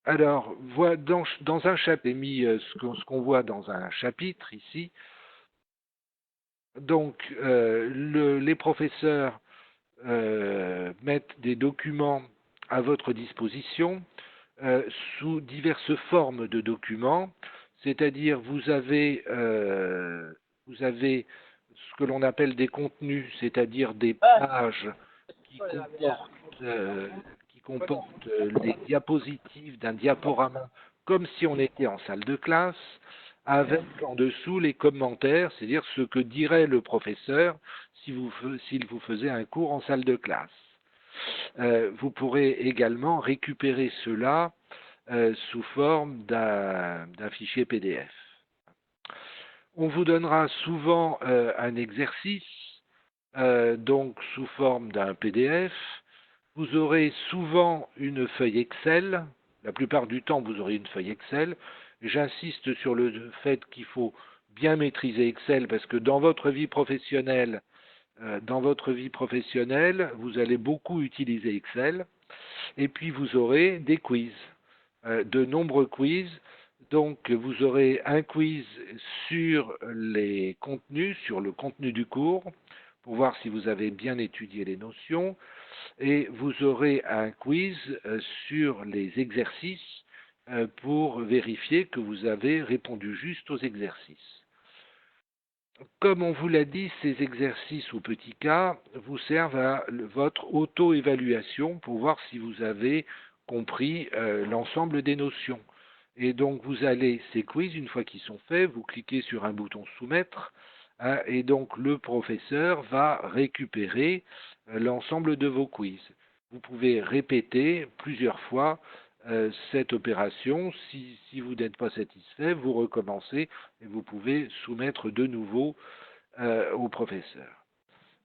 Alors, dans un chapitre, j'ai mis ce qu'on voit dans un chapitre ici. Donc, les professeurs mettent des documents à votre disposition sous diverses formes de documents, c'est-à-dire vous avez ce que l'on appelle des contenus, c'est-à-dire des pages qui comportent les diapositives d'un diaporama, comme si on était en salle de classe, avec en dessous les commentaires, c'est-à-dire ce que dirait le professeur s'il vous faisait un cours en salle de classe. Vous pourrez également récupérer cela sous forme d'un fichier PDF. On vous donnera souvent un exercice, donc sous forme d'un PDF. Vous aurez souvent une feuille Excel. La plupart du temps, vous aurez une feuille Excel. J'insiste sur le fait qu'il faut bien maîtriser Excel parce que dans votre vie professionnelle, dans votre vie professionnelle, vous allez beaucoup utiliser Excel. Et puis vous aurez des quiz, de nombreux quiz. Donc vous aurez un quiz sur les contenus, sur le contenu du cours, pour voir si vous avez bien étudié les notions. Et vous aurez un quiz sur les exercices pour vérifier que vous avez répondu juste aux exercices. Comme on vous l'a dit, ces exercices ou petits cas vous servent à votre auto-évaluation pour voir si vous avez compris l'ensemble des notions. Et donc vous allez, ces quiz, une fois qu'ils sont faits, vous cliquez sur un bouton soumettre, hein, et donc le professeur va récupérer l'ensemble de vos quiz. Vous pouvez répéter plusieurs fois cette opération. Si vous n'êtes pas satisfait, vous recommencez et vous pouvez soumettre de nouveau au professeur.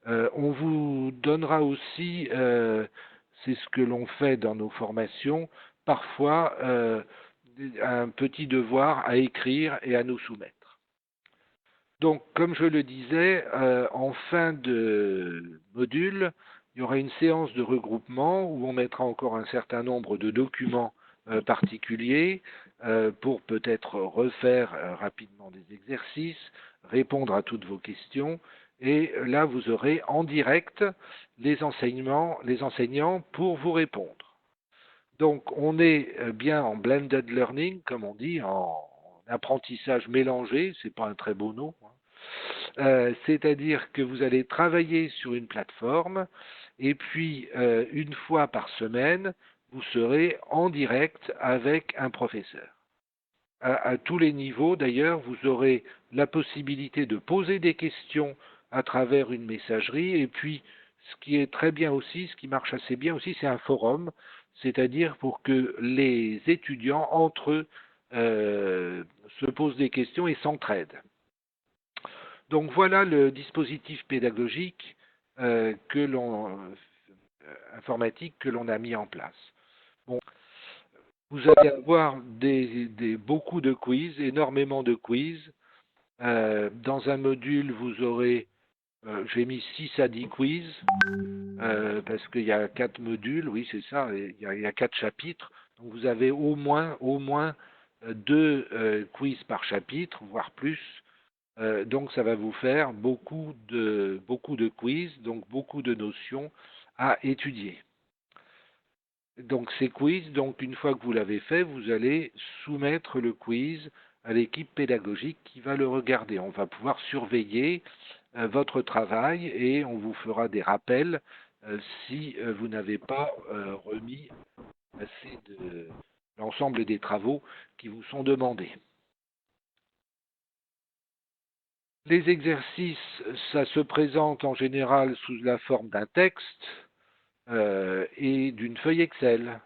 On vous donnera aussi, c'est ce que l'on fait dans nos formations, parfois un petit devoir à écrire et à nous soumettre. Donc, comme je le disais, en fin de module, il y aura une séance de regroupement où on mettra encore un certain nombre de documents particuliers pour peut-être refaire rapidement des exercices, répondre à toutes vos questions. Et là, vous aurez en direct les enseignants pour vous répondre. Donc, on est bien en blended learning, comme on dit, en apprentissage mélangé, c'est pas un très beau nom, hein. C'est-à-dire que vous allez travailler sur une plateforme et puis une fois par semaine, vous serez en direct avec un professeur. À tous les niveaux, d'ailleurs, vous aurez la possibilité de poser des questions à travers une messagerie. Et puis, ce qui est très bien aussi, ce qui marche assez bien aussi, c'est un forum, c'est-à-dire pour que les étudiants, entre eux, se posent des questions et s'entraident. Donc voilà le dispositif pédagogique informatique que l'on a mis en place. Bon, vous allez avoir beaucoup de quiz, énormément de quiz. Dans un module, vous aurez, j'ai mis 6 à 10 quiz, parce qu'il y a 4 modules, oui c'est ça, il y a 4 chapitres. Donc vous avez au moins 2 quiz par chapitre, voire plus. Donc ça va vous faire beaucoup de quiz, donc beaucoup de notions à étudier. Donc ces quiz, donc une fois que vous l'avez fait, vous allez soumettre le quiz à l'équipe pédagogique qui va le regarder. On va pouvoir surveiller votre travail et on vous fera des rappels si vous n'avez pas remis assez de l'ensemble des travaux qui vous sont demandés. Les exercices, ça se présente en général sous la forme d'un texte et d'une feuille Excel.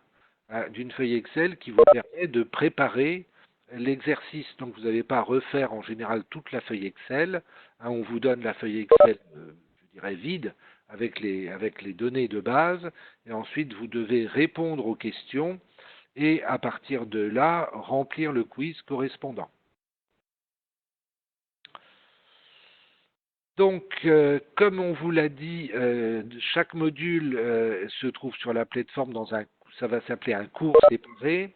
D'une feuille Excel qui vous permet de préparer l'exercice. Donc vous n'avez pas à refaire en général toute la feuille Excel. On vous donne la feuille Excel, je dirais, vide, avec les données de base. Et ensuite, vous devez répondre aux questions et à partir de là, remplir le quiz correspondant. Donc, comme on vous l'a dit, chaque module se trouve sur la plateforme ça va s'appeler un cours séparé,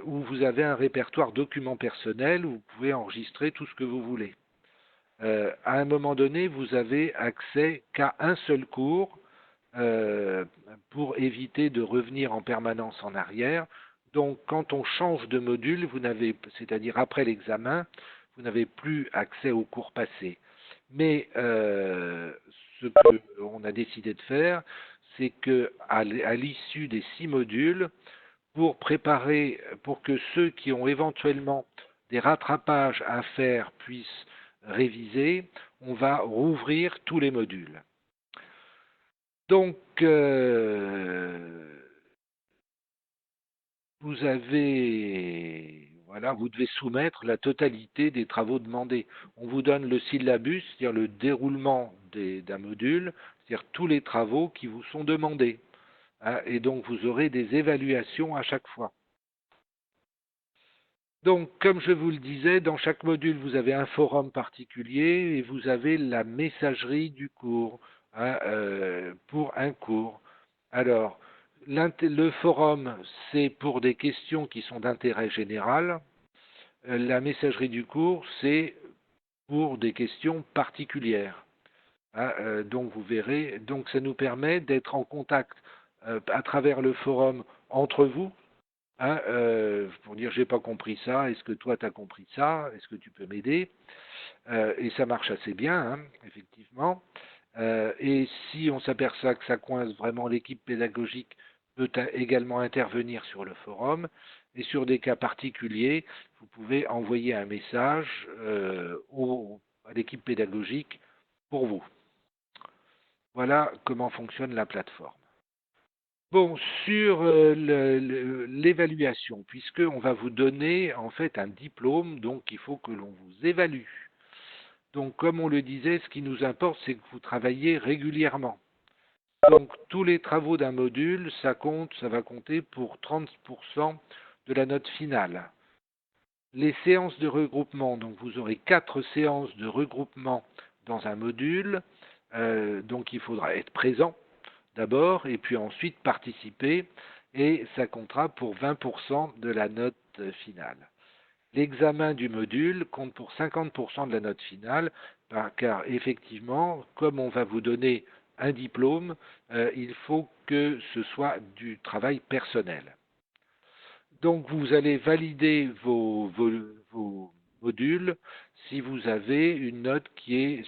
où vous avez un répertoire documents personnels où vous pouvez enregistrer tout ce que vous voulez. À un moment donné, vous avez accès qu'à un seul cours pour éviter de revenir en permanence en arrière. Donc, quand on change de module, c'est-à-dire après l'examen, vous n'avez plus accès aux cours passés. Mais ce qu'on a décidé de faire, c'est qu'à l'issue des 6 modules, pour que ceux qui ont éventuellement des rattrapages à faire puissent réviser, on va rouvrir tous les modules. Donc, vous devez soumettre la totalité des travaux demandés. On vous donne le syllabus, c'est-à-dire le déroulement d'un module, c'est-à-dire tous les travaux qui vous sont demandés. Et donc, vous aurez des évaluations à chaque fois. Donc, comme je vous le disais, dans chaque module, vous avez un forum particulier et vous avez la messagerie du cours, hein, pour un cours. Alors, le forum, c'est pour des questions qui sont d'intérêt général. La messagerie du cours, c'est pour des questions particulières. Hein, donc, vous verrez, donc ça nous permet d'être en contact à travers le forum entre vous. Hein, pour dire j'ai pas compris ça, est-ce que toi tu as compris ça, est-ce que tu peux m'aider? Et ça marche assez bien, hein, effectivement. Et si on s'aperçoit que ça coince vraiment, l'équipe pédagogique peut également intervenir sur le forum. Et sur des cas particuliers, vous pouvez envoyer un message à l'équipe pédagogique pour vous. Voilà comment fonctionne la plateforme. Bon, sur l'évaluation, puisqu'on va vous donner en fait un diplôme, donc il faut que l'on vous évalue. Donc, comme on le disait, ce qui nous importe, c'est que vous travaillez régulièrement. Donc, tous les travaux d'un module, ça va compter pour 30% de la note finale. Les séances de regroupement, donc vous aurez 4 séances de regroupement dans un module, donc il faudra être présent d'abord, et puis ensuite participer, et ça comptera pour 20% de la note finale. L'examen du module compte pour 50% de la note finale, car effectivement, comme on va vous donner un diplôme, il faut que ce soit du travail personnel. Donc vous allez valider vos modules si vous avez une note qui est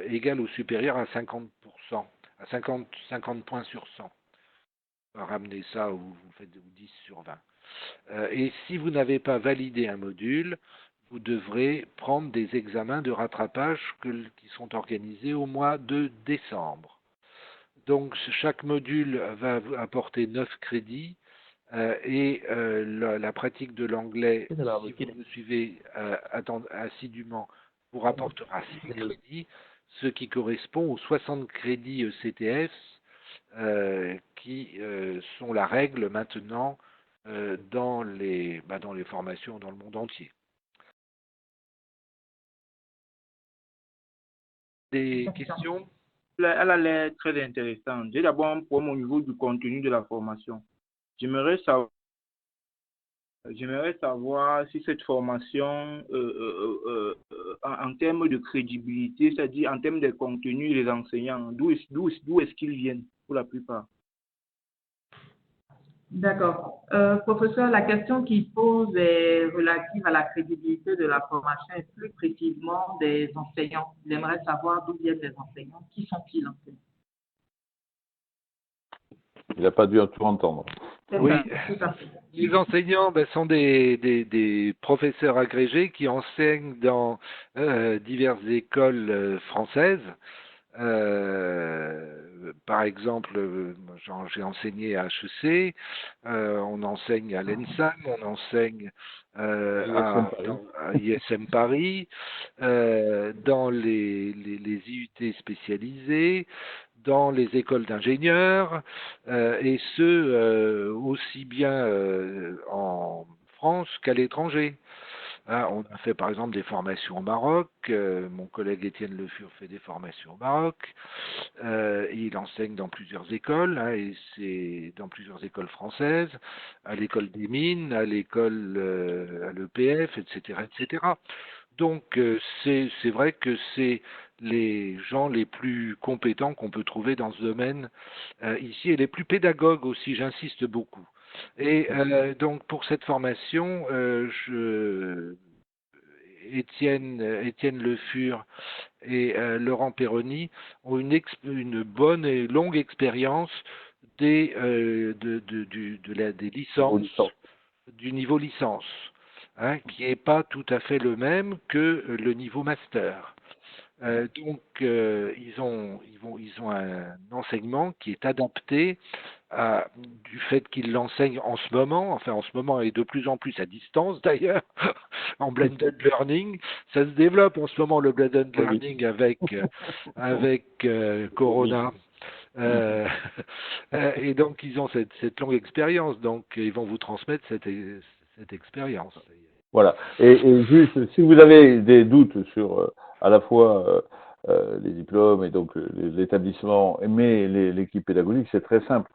égale ou supérieure à 50%, à 50 points sur 100. On va ramener ça où vous faites 10 sur 20. Et si vous n'avez pas validé un module, vous devrez prendre des examens de rattrapage qui sont organisés au mois de décembre. Donc chaque module va apporter 9 crédits. Et la pratique de l'anglais, si vous le suivez assidûment, vous rapportera 6 crédits, ce qui correspond aux 60 crédits ECTS qui sont la règle maintenant dans les formations dans le monde entier. Des questions? Elle a l'air très intéressante. J'ai d'abord un problème au niveau du contenu de la formation. J'aimerais savoir si cette formation, en termes de crédibilité, c'est-à-dire en termes de contenu des enseignants, d'où est-ce qu'ils viennent pour la plupart? D'accord. Professeur, la question qu'il pose est relative à la crédibilité de la formation et plus précisément des enseignants. Il aimerait savoir d'où viennent les enseignants. Qui sont-ils en fait? Il n'a pas dû tout entendre. Oui, les enseignants sont des professeurs agrégés qui enseignent dans diverses écoles françaises. Par exemple, j'ai enseigné à HEC, on enseigne à l'ENSAM, on enseigne à ISM Paris, dans les IUT spécialisés, dans les écoles d'ingénieurs, et ce, aussi bien en France qu'à l'étranger. Hein, on a fait par exemple des formations au Maroc, mon collègue Étienne Le Fur fait des formations au Maroc, il enseigne dans plusieurs écoles, hein, et c'est dans plusieurs écoles françaises, à l'école des mines, à l'école, à l'EPF, etc., etc. Donc c'est vrai que c'est les gens les plus compétents qu'on peut trouver dans ce domaine ici, et les plus pédagogues aussi, j'insiste beaucoup. Et donc pour cette formation, Étienne Le Fur et Laurent Perroni ont une bonne et longue expérience des licences, du niveau licence, hein, qui n'est pas tout à fait le même que le niveau master. Donc, ils ont un enseignement qui est adapté du fait qu'ils l'enseignent en ce moment et de plus en plus à distance d'ailleurs, en blended learning. Ça se développe en ce moment le blended learning avec Corona. Et donc, ils ont cette longue expérience, donc ils vont vous transmettre cette expérience. Voilà. Et juste, si vous avez des doutes sur à la fois les diplômes et donc l'établissement, mais l'équipe pédagogique, c'est très simple.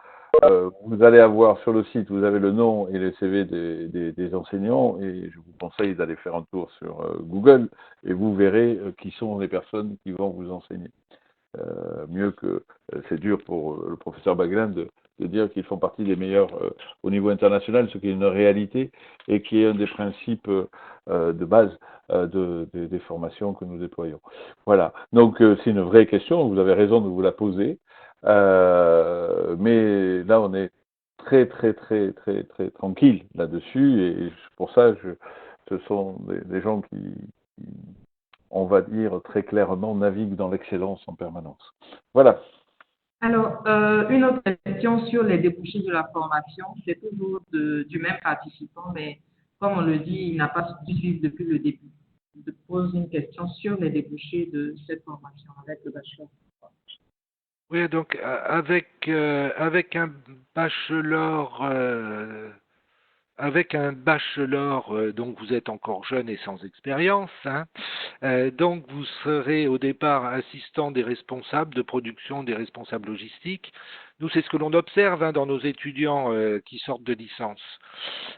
Vous allez avoir sur le site, vous avez le nom et le CV des enseignants, et je vous conseille d'aller faire un tour sur Google, et vous verrez qui sont les personnes qui vont vous enseigner. Mieux que c'est dur pour le professeur Baglin de dire qu'ils font partie des meilleurs au niveau international, ce qui est une réalité et qui est un des principes de base des formations que nous déployons. Voilà, donc c'est une vraie question, vous avez raison de vous la poser, mais là on est très tranquille là-dessus, et pour ça ce sont des gens qui on va dire très clairement, navigue dans l'excellence en permanence. Voilà. Alors, une autre question sur les débouchés de la formation, c'est toujours du même participant, mais comme on le dit, il n'a pas pu suivre depuis le début. Je pose une question sur les débouchés de cette formation avec le bachelor. Oui, donc avec un bachelor donc vous êtes encore jeune et sans expérience, hein, donc vous serez au départ assistant des responsables de production, des responsables logistiques. Nous, c'est ce que l'on observe dans nos étudiants qui sortent de licence.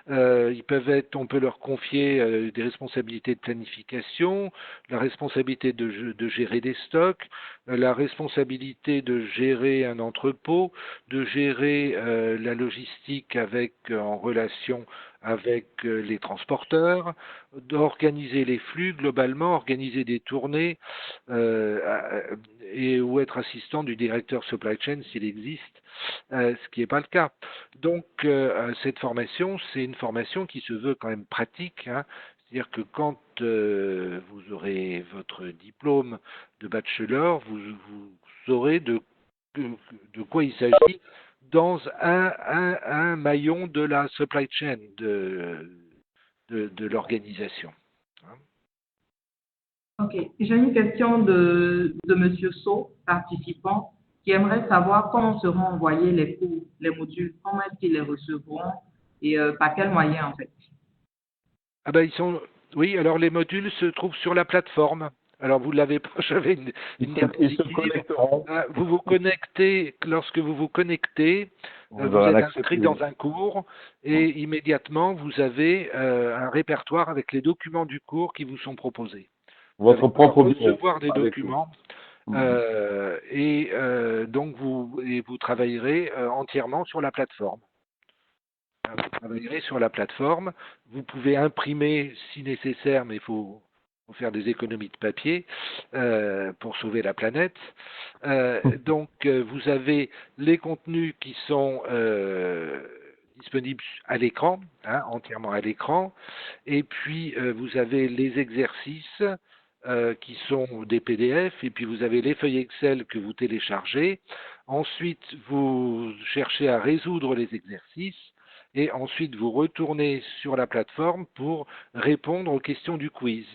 On peut leur confier des responsabilités de planification, la responsabilité de gérer des stocks, la responsabilité de gérer un entrepôt, de gérer la logistique en relation avec les transporteurs, d'organiser les flux globalement, organiser des tournées ou être assistant du directeur supply chain s'il existe, ce qui n'est pas le cas. Donc cette formation, c'est une formation qui se veut quand même pratique, hein. C'est-à-dire que quand vous aurez votre diplôme de bachelor, vous saurez de quoi il s'agit dans un maillon de la supply chain de l'organisation. Ok, j'ai une question de Monsieur So, participant, qui aimerait savoir comment seront envoyés les cours, les modules, comment est-ce qu'ils les recevront et par quels moyens en fait. Ah ben oui, alors les modules se trouvent sur la plateforme. Alors vous l'avez pas, j'avais une diapositive. Vous vous connectez, lorsque vous vous connectez, vous êtes inscrit dans un cours et immédiatement vous avez un répertoire avec les documents du cours qui vous sont proposés. Votre propre recevoir des documents donc vous travaillerez entièrement sur la plateforme. Vous travaillerez sur la plateforme. Vous pouvez imprimer si nécessaire, mais il faut faire des économies de papier pour sauver la planète. Donc, vous avez les contenus qui sont disponibles à l'écran, hein, entièrement à l'écran. Et puis, vous avez les exercices qui sont des PDF. Et puis, vous avez les feuilles Excel que vous téléchargez. Ensuite, vous cherchez à résoudre les exercices. Et ensuite, vous retournez sur la plateforme pour répondre aux questions du quiz.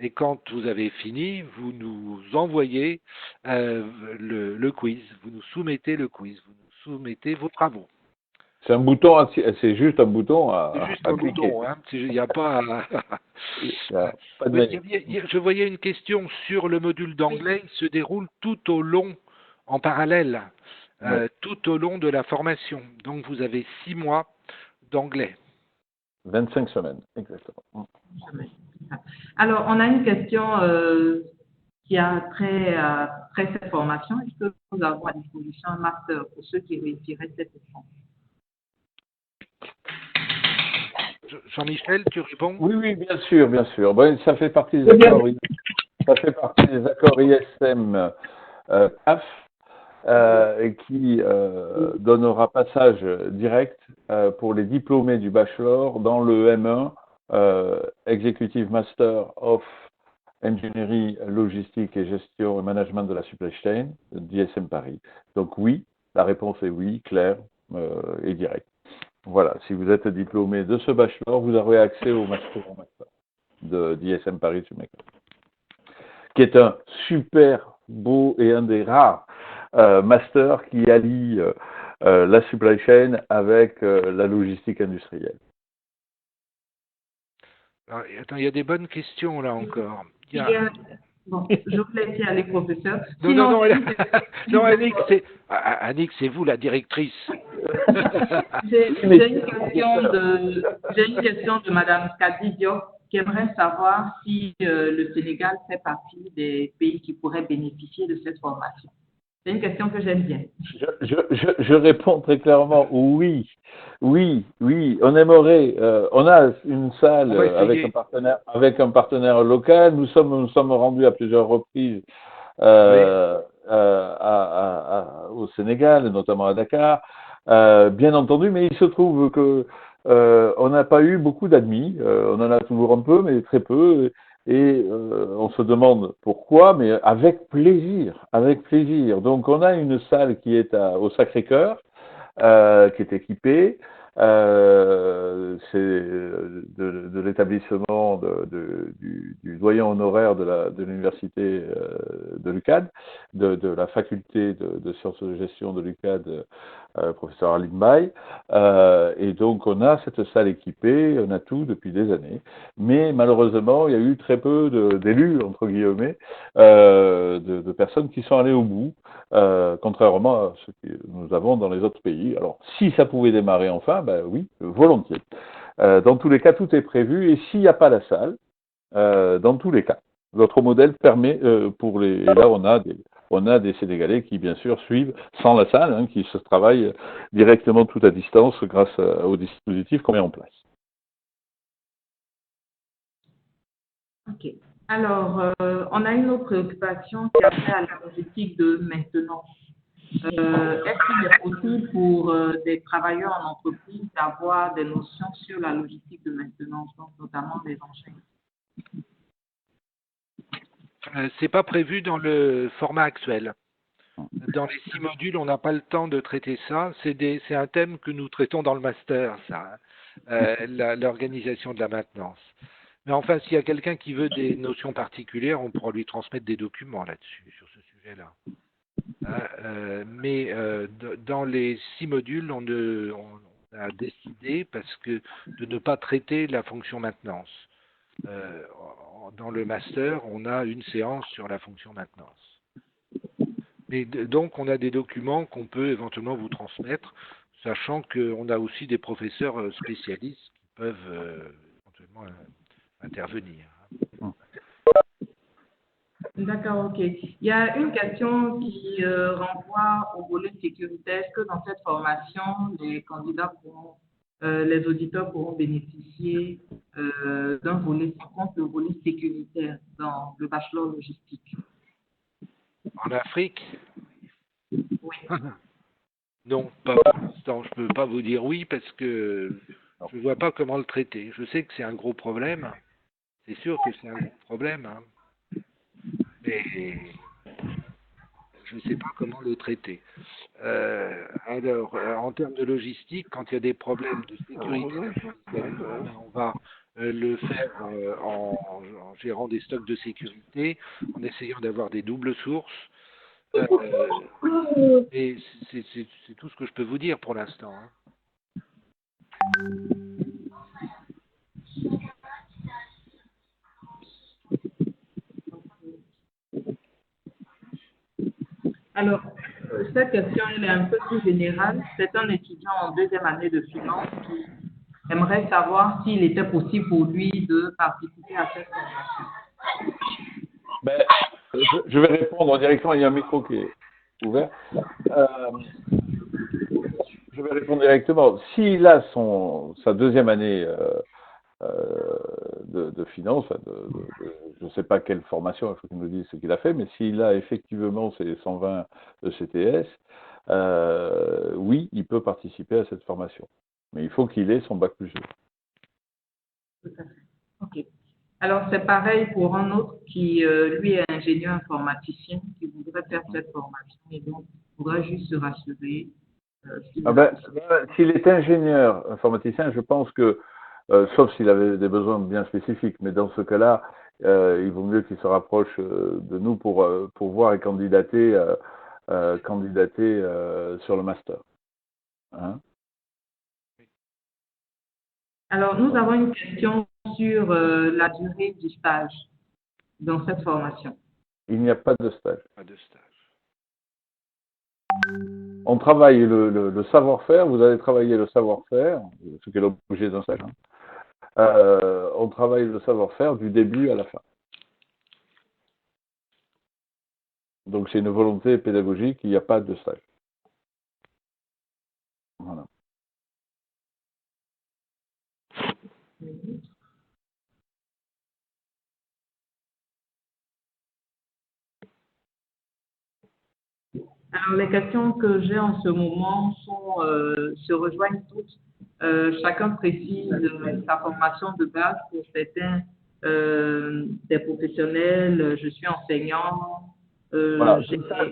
Et quand vous avez fini, vous nous envoyez le quiz, vous nous soumettez le quiz, vous nous soumettez vos travaux. C'est un bouton, c'est juste un bouton à C'est juste un cliquer. bouton, hein. Il n'y a pas. Pas de je voyais une question sur le module d'anglais. Il se déroule tout au long, en parallèle, tout au long de la formation. Donc vous avez 6 mois d'anglais. 25 semaines, exactement. Alors, on a une question qui a trait à cette formation. Est-ce que nous avons à disposition un master pour ceux qui réussiraient cette leçon? Jean-Michel, tu réponds? Oui, bien sûr. Bon, ça fait partie des accords. Ça fait partie des accords ISM CAF qui donnera passage direct pour les diplômés du bachelor dans le M1 Executive Master of Engineering, Logistique et Gestion et Management de la Supply Chain d'ISM Paris. Donc oui, la réponse est oui, claire et directe. Voilà, si vous êtes diplômé de ce bachelor, vous aurez accès au master d'ISM Paris qui est un super beau et un des rares masters qui allie la supply chain avec la logistique industrielle. Alors, attends, il y a des bonnes questions là encore. Bon, je vous laisse y aller, professeur. Non, Sinon, non, non, non, Annick, c'est vous la directrice. j'ai une question de Madame Kadi Diop qui aimerait savoir si le Sénégal fait partie des pays qui pourraient bénéficier de cette formation. C'est une question que j'aime bien. Je réponds très clairement oui, oui, oui. On aimerait. On a une salle avec un partenaire local. Nous sommes rendus à plusieurs reprises au Sénégal, notamment à Dakar. Bien entendu, mais il se trouve que on n'a pas eu beaucoup d'admis. On en a toujours un peu, mais très peu. Et on se demande pourquoi, mais avec plaisir, avec plaisir. Donc on a une salle qui est au Sacré-Cœur, qui est équipée. C'est de l'établissement du doyen honoraire de l'université de l'UCAD, de la faculté de sciences de gestion de l'UCAD, professeur Aline Bay. Et donc on a cette salle équipée, on a tout depuis des années. Mais malheureusement, il y a eu très peu d'élus, entre guillemets, de personnes qui sont allées au bout, contrairement à ce que nous avons dans les autres pays. Alors, si ça pouvait démarrer enfin, ben oui, volontiers. Dans tous les cas, tout est prévu, et s'il n'y a pas la salle, dans tous les cas, notre modèle permet et là on a des Sénégalais qui bien sûr suivent sans la salle, hein, qui se travaillent directement tout à distance grâce au dispositif qu'on met en place. Ok. Alors, on a une autre préoccupation qui a trait à la logistique de maintenance. Est-ce qu'il est possible pour des travailleurs en entreprise d'avoir des notions sur la logistique de maintenance, donc notamment des engins? C'est pas prévu dans le format actuel. Dans les 6 modules, on n'a pas le temps de traiter ça. C'est un thème que nous traitons dans le master, ça, l'organisation de la maintenance. Mais enfin, s'il y a quelqu'un qui veut des notions particulières, on pourra lui transmettre des documents là-dessus, sur ce sujet-là. Mais dans les 6 modules, on a décidé de ne pas traiter la fonction maintenance. Dans le master, on a une séance sur la fonction maintenance. Mais donc, on a des documents qu'on peut éventuellement vous transmettre, sachant qu'on a aussi des professeurs spécialistes qui peuvent éventuellement intervenir. D'accord, ok. Il y a une question qui renvoie au volet sécuritaire. Est-ce que dans cette formation, les auditeurs pourront bénéficier d'un volet, compte le volet sécuritaire dans le bachelor logistique? En Afrique? Oui. Non, pas pour l'instant. Je ne peux pas vous dire oui parce que je ne vois pas comment le traiter. Je sais que c'est un gros problème. C'est sûr que c'est un gros problème. Hein. Mais je ne sais pas comment le traiter. Alors, en termes de logistique, quand il y a des problèmes de sécurité, on va le faire en gérant des stocks de sécurité, en essayant d'avoir des doubles sources. Et c'est tout ce que je peux vous dire pour l'instant. Hein. Alors, cette question elle est un peu plus générale. C'est un étudiant en 2e année de finance qui aimerait savoir s'il était possible pour lui de participer à cette formation. Ben, je vais répondre directement, il y a un micro qui est ouvert. Je vais répondre directement. S'il a sa 2e année de finance, je ne sais pas quelle formation, il faut qu'il nous dise ce qu'il a fait, mais s'il a effectivement ses 120 ECTS, oui, il peut participer à cette formation. Mais il faut qu'il ait son bac+2. Tout à fait. Ok. Alors, c'est pareil pour un autre qui, lui, est ingénieur informaticien, qui voudrait faire cette formation et donc il faudra juste se rassurer. S'il est ingénieur informaticien, je pense que, sauf s'il avait des besoins bien spécifiques, mais dans ce cas-là, il vaut mieux qu'il se rapproche de nous pour voir et candidater sur le master. Hein? Alors, nous avons une question sur la durée du stage dans cette formation. Il n'y a pas de stage. Pas de stage. On travaille le savoir-faire, vous allez travailler le savoir-faire, ce qui est l'objet d'un stage. On travaille le savoir-faire du début à la fin. Donc c'est une volonté pédagogique, il n'y a pas de stage. Voilà. Alors, les questions que j'ai en ce moment se rejoignent toutes. Chacun précise sa formation de base. Pour certains, des professionnels, je suis enseignant. Voilà,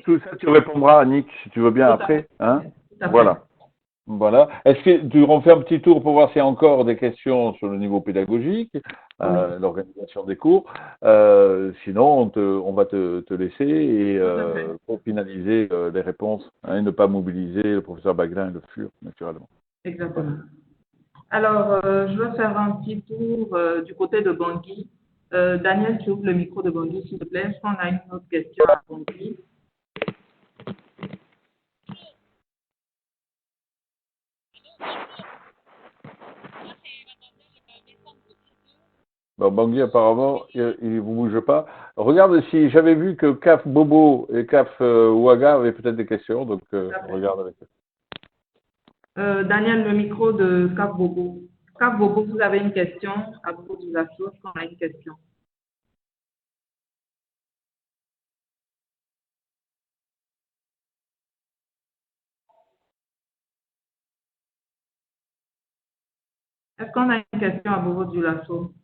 tout ça, tu répondras, Annick, si tu veux bien après. Hein? Voilà. Voilà. Est-ce que tu refais un petit tour pour voir s'il y a encore des questions sur le niveau pédagogique, l'organisation des cours. Sinon, on va te laisser et pour finaliser les réponses, et ne pas mobiliser le professeur Baglin et le FUR, naturellement. Exactement. Alors, je vais faire un petit tour du côté de Bangui. Daniel, tu ouvres le micro de Bangui, s'il te plaît. Est-ce qu'on a une autre question à Bangui? Bon, Bangui, apparemment, il ne vous bouge pas. Regarde si j'avais vu que CAF Bobo et CAF Ouaga avaient peut-être des questions, donc regarde avec eux. Daniel, le micro de CAF Bobo. CAF Bobo, vous avez une question à propos de la source, qu'on a une question. Est-ce qu'on a une question à propos du lasso?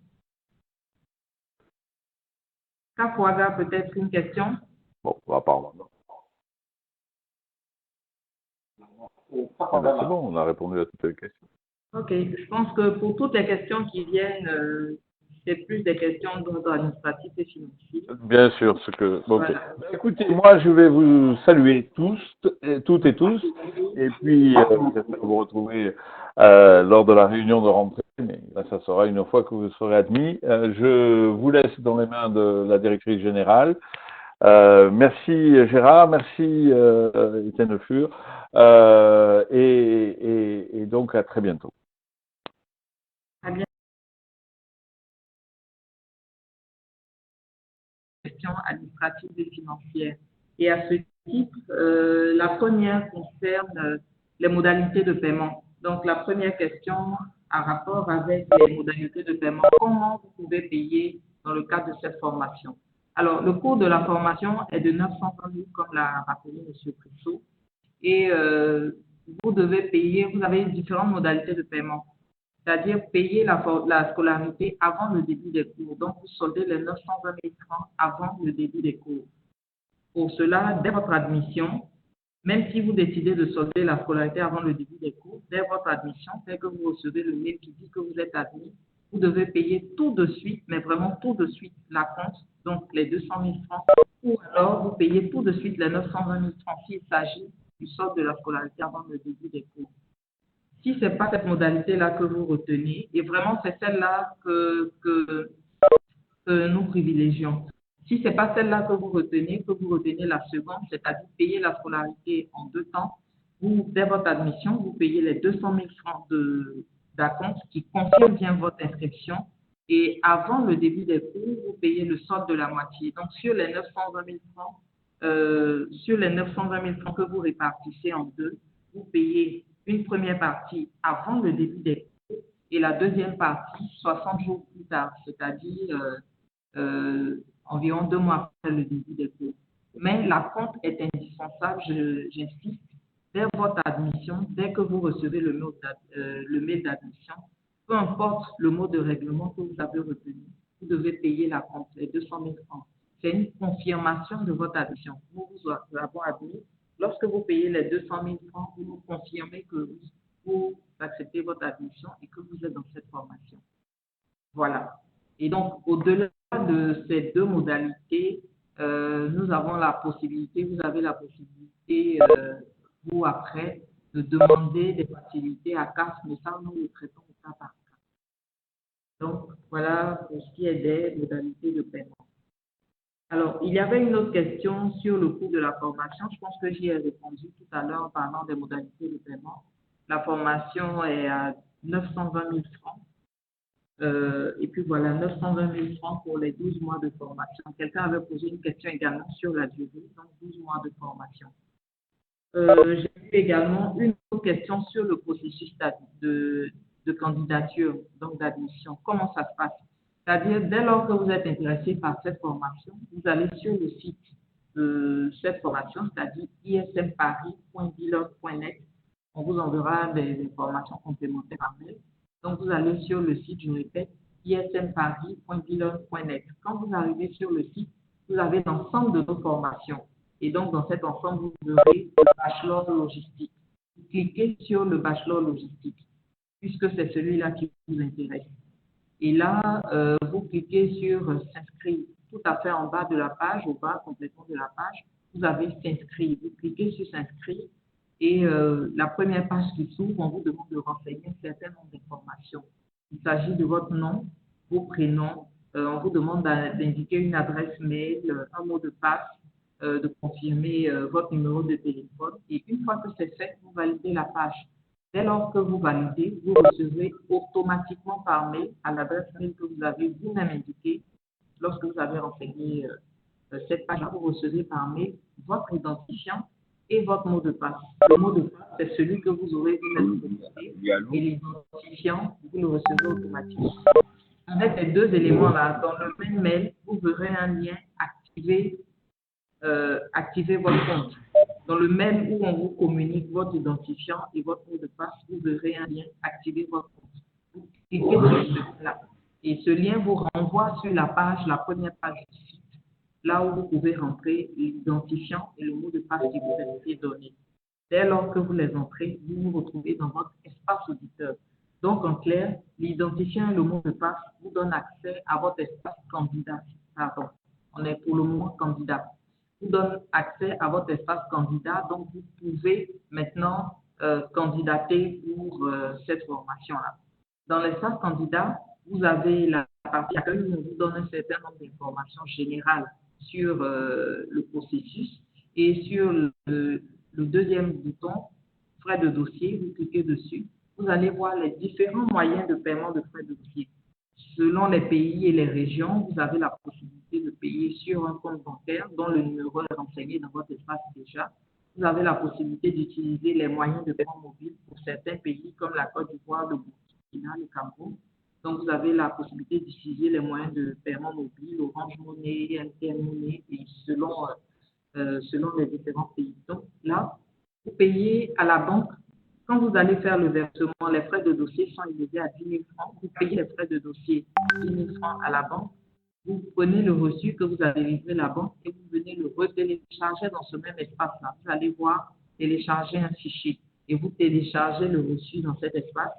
CAF Ouaga, peut-être une question? Bon, apparemment, non. Ah ben, c'est bon, on a répondu à toutes les questions. Ok, je pense que pour toutes les questions qui viennent, c'est plus des questions d'ordre administratif et financier. Bien sûr, ce que. Bon, Voilà. ben, écoutez, moi, je vais vous saluer toutes et tous, et puis j'espère vous retrouver lors de la réunion de rentrée, mais là, ça sera une fois que vous serez admis. Je vous laisse dans les mains de la directrice générale. Merci Gérard, merci Étienne Fur, et donc à très bientôt. À bientôt. Questions administratives et financières. Et à ce titre, la première concerne les modalités de paiement. Donc, la première question a rapport avec les modalités de paiement. Comment vous pouvez payer dans le cadre de cette formation? Alors, le coût de la formation est de 920 000, comme l'a rappelé M. Prissot. Et vous devez payer, vous avez différentes modalités de paiement. C'est-à-dire payer la scolarité avant le début des cours. Donc, vous soldez les 920 000 francs avant le début des cours. Pour cela, dès votre admission, même si vous décidez de solder la scolarité avant le début des cours, dès votre admission, dès que vous recevez le mail qui dit que vous êtes admis, vous devez payer tout de suite, mais vraiment tout de suite, la compte, donc les 200 000 francs, ou alors vous payez tout de suite les 920 000 francs s'il s'agit du solde de la scolarité avant le début des cours. Si ce n'est pas cette modalité-là que vous retenez, et vraiment c'est celle-là que nous privilégions. Si ce n'est pas celle-là que vous retenez la seconde, c'est-à-dire payer la scolarité en 2 temps. Vous, dès votre admission, vous payez les 200 000 francs d'acompte qui confirme bien votre inscription. Et avant le début des cours, vous payez le solde de la moitié. Donc, sur les 920 000 francs, que vous répartissez en deux, vous payez une première partie avant le début des cours et la deuxième partie 60 jours plus tard, c'est-à-dire environ 2 mois après le début des cours. Mais la compte est indispensable, j'insiste, dès votre admission, dès que vous recevez le mail d'admission, peu importe le mot de règlement que vous avez retenu, vous devez payer la compte, les 200 000 francs. C'est une confirmation de votre admission. Nous vous avons admis. Lorsque vous payez les 200 000 francs, vous nous confirmez que vous acceptez votre admission et que vous êtes dans cette formation. Voilà. Et donc, au-delà de ces deux modalités, nous avons la possibilité, vous avez la possibilité, vous après, de demander des facilités à CAF, mais ça, nous le traitons au cas par cas. Donc, voilà pour ce qui est des modalités de paiement. Alors, il y avait une autre question sur le coût de la formation. Je pense que j'y ai répondu tout à l'heure en parlant des modalités de paiement. La formation est à 920 000 francs. Et puis voilà, 920 000 francs pour les 12 mois de formation. Quelqu'un avait posé une question également sur la durée, donc 12 mois de formation. J'ai eu également une autre question sur le processus de candidature, donc d'admission. Comment ça se passe? C'est-à-dire, dès lors que vous êtes intéressé par cette formation, vous allez sur le site de cette formation, c'est-à-dire ismparis.bilogue.net. On vous enverra des informations complémentaires par mail. Donc, vous allez sur le site, je répète, ismparis.bilogue.net. Quand vous arrivez sur le site, vous avez l'ensemble de nos formations. Et donc, dans cet ensemble, vous verrez le bachelor logistique. Vous cliquez sur le bachelor logistique, puisque c'est celui-là qui vous intéresse. Et là, vous cliquez sur s'inscrire. Tout à fait en bas de la page, au bas complètement de la page, vous avez s'inscrire. Vous cliquez sur s'inscrire et la première page qui s'ouvre, on vous demande de renseigner un certain nombre d'informations. Il s'agit de votre nom, vos prénoms. On vous demande d'indiquer une adresse mail, un mot de passe, de confirmer votre numéro de téléphone. Et une fois que c'est fait, vous validez la page. Dès lors que vous validez, vous recevrez automatiquement par mail à l'adresse mail que vous avez vous-même indiquée. Lorsque vous avez renseigné cette page, vous recevez par mail votre identifiant et votre mot de passe. Le mot de passe, c'est celui que vous aurez vous-même communiqué et l'identifiant, vous le recevez automatiquement. Avec ces deux éléments-là, dans le même mail, vous verrez un lien activer votre compte. Dans le mail où on vous communique votre identifiant et votre mot de passe, vous verrez un lien activer votre compte. Vous cliquez sur ce lien et ce lien vous renvoie sur la première page du site, là où vous pouvez rentrer l'identifiant et le mot de passe qui vous a été donné. Dès lors que vous les entrez, vous vous retrouvez dans votre espace auditeur. Donc, en clair, l'identifiant et le mot de passe vous donnent accès à votre espace candidat. Pardon, on est pour le moment candidat. Vous donne accès à votre espace candidat, donc vous pouvez maintenant candidater pour cette formation-là. Dans l'espace candidat, vous avez la partie accueil où on vous donne un certain nombre d'informations générales sur le processus et sur le deuxième bouton, frais de dossier, vous cliquez dessus, vous allez voir les différents moyens de paiement de frais de dossier. Selon les pays et les régions, vous avez la possibilité de payer sur un compte bancaire dont le numéro est renseigné dans votre espace déjà. Vous avez la possibilité d'utiliser les moyens de paiement mobile pour certains pays comme la Côte d'Ivoire, le Burkina, le Cameroun. Donc, vous avez la possibilité d'utiliser les moyens de paiement mobile, Orange Money, MTN Money, et selon les différents pays. Donc, là, vous payez à la banque. Quand vous allez faire le versement, les frais de dossier sont élevés à 10 000 francs. Vous payez les frais de dossier 10 000 francs à la banque. Vous prenez le reçu que vous avez livré à la banque et vous venez le retélécharger dans ce même espace-là. Vous allez voir télécharger un fichier et vous téléchargez le reçu dans cet espace.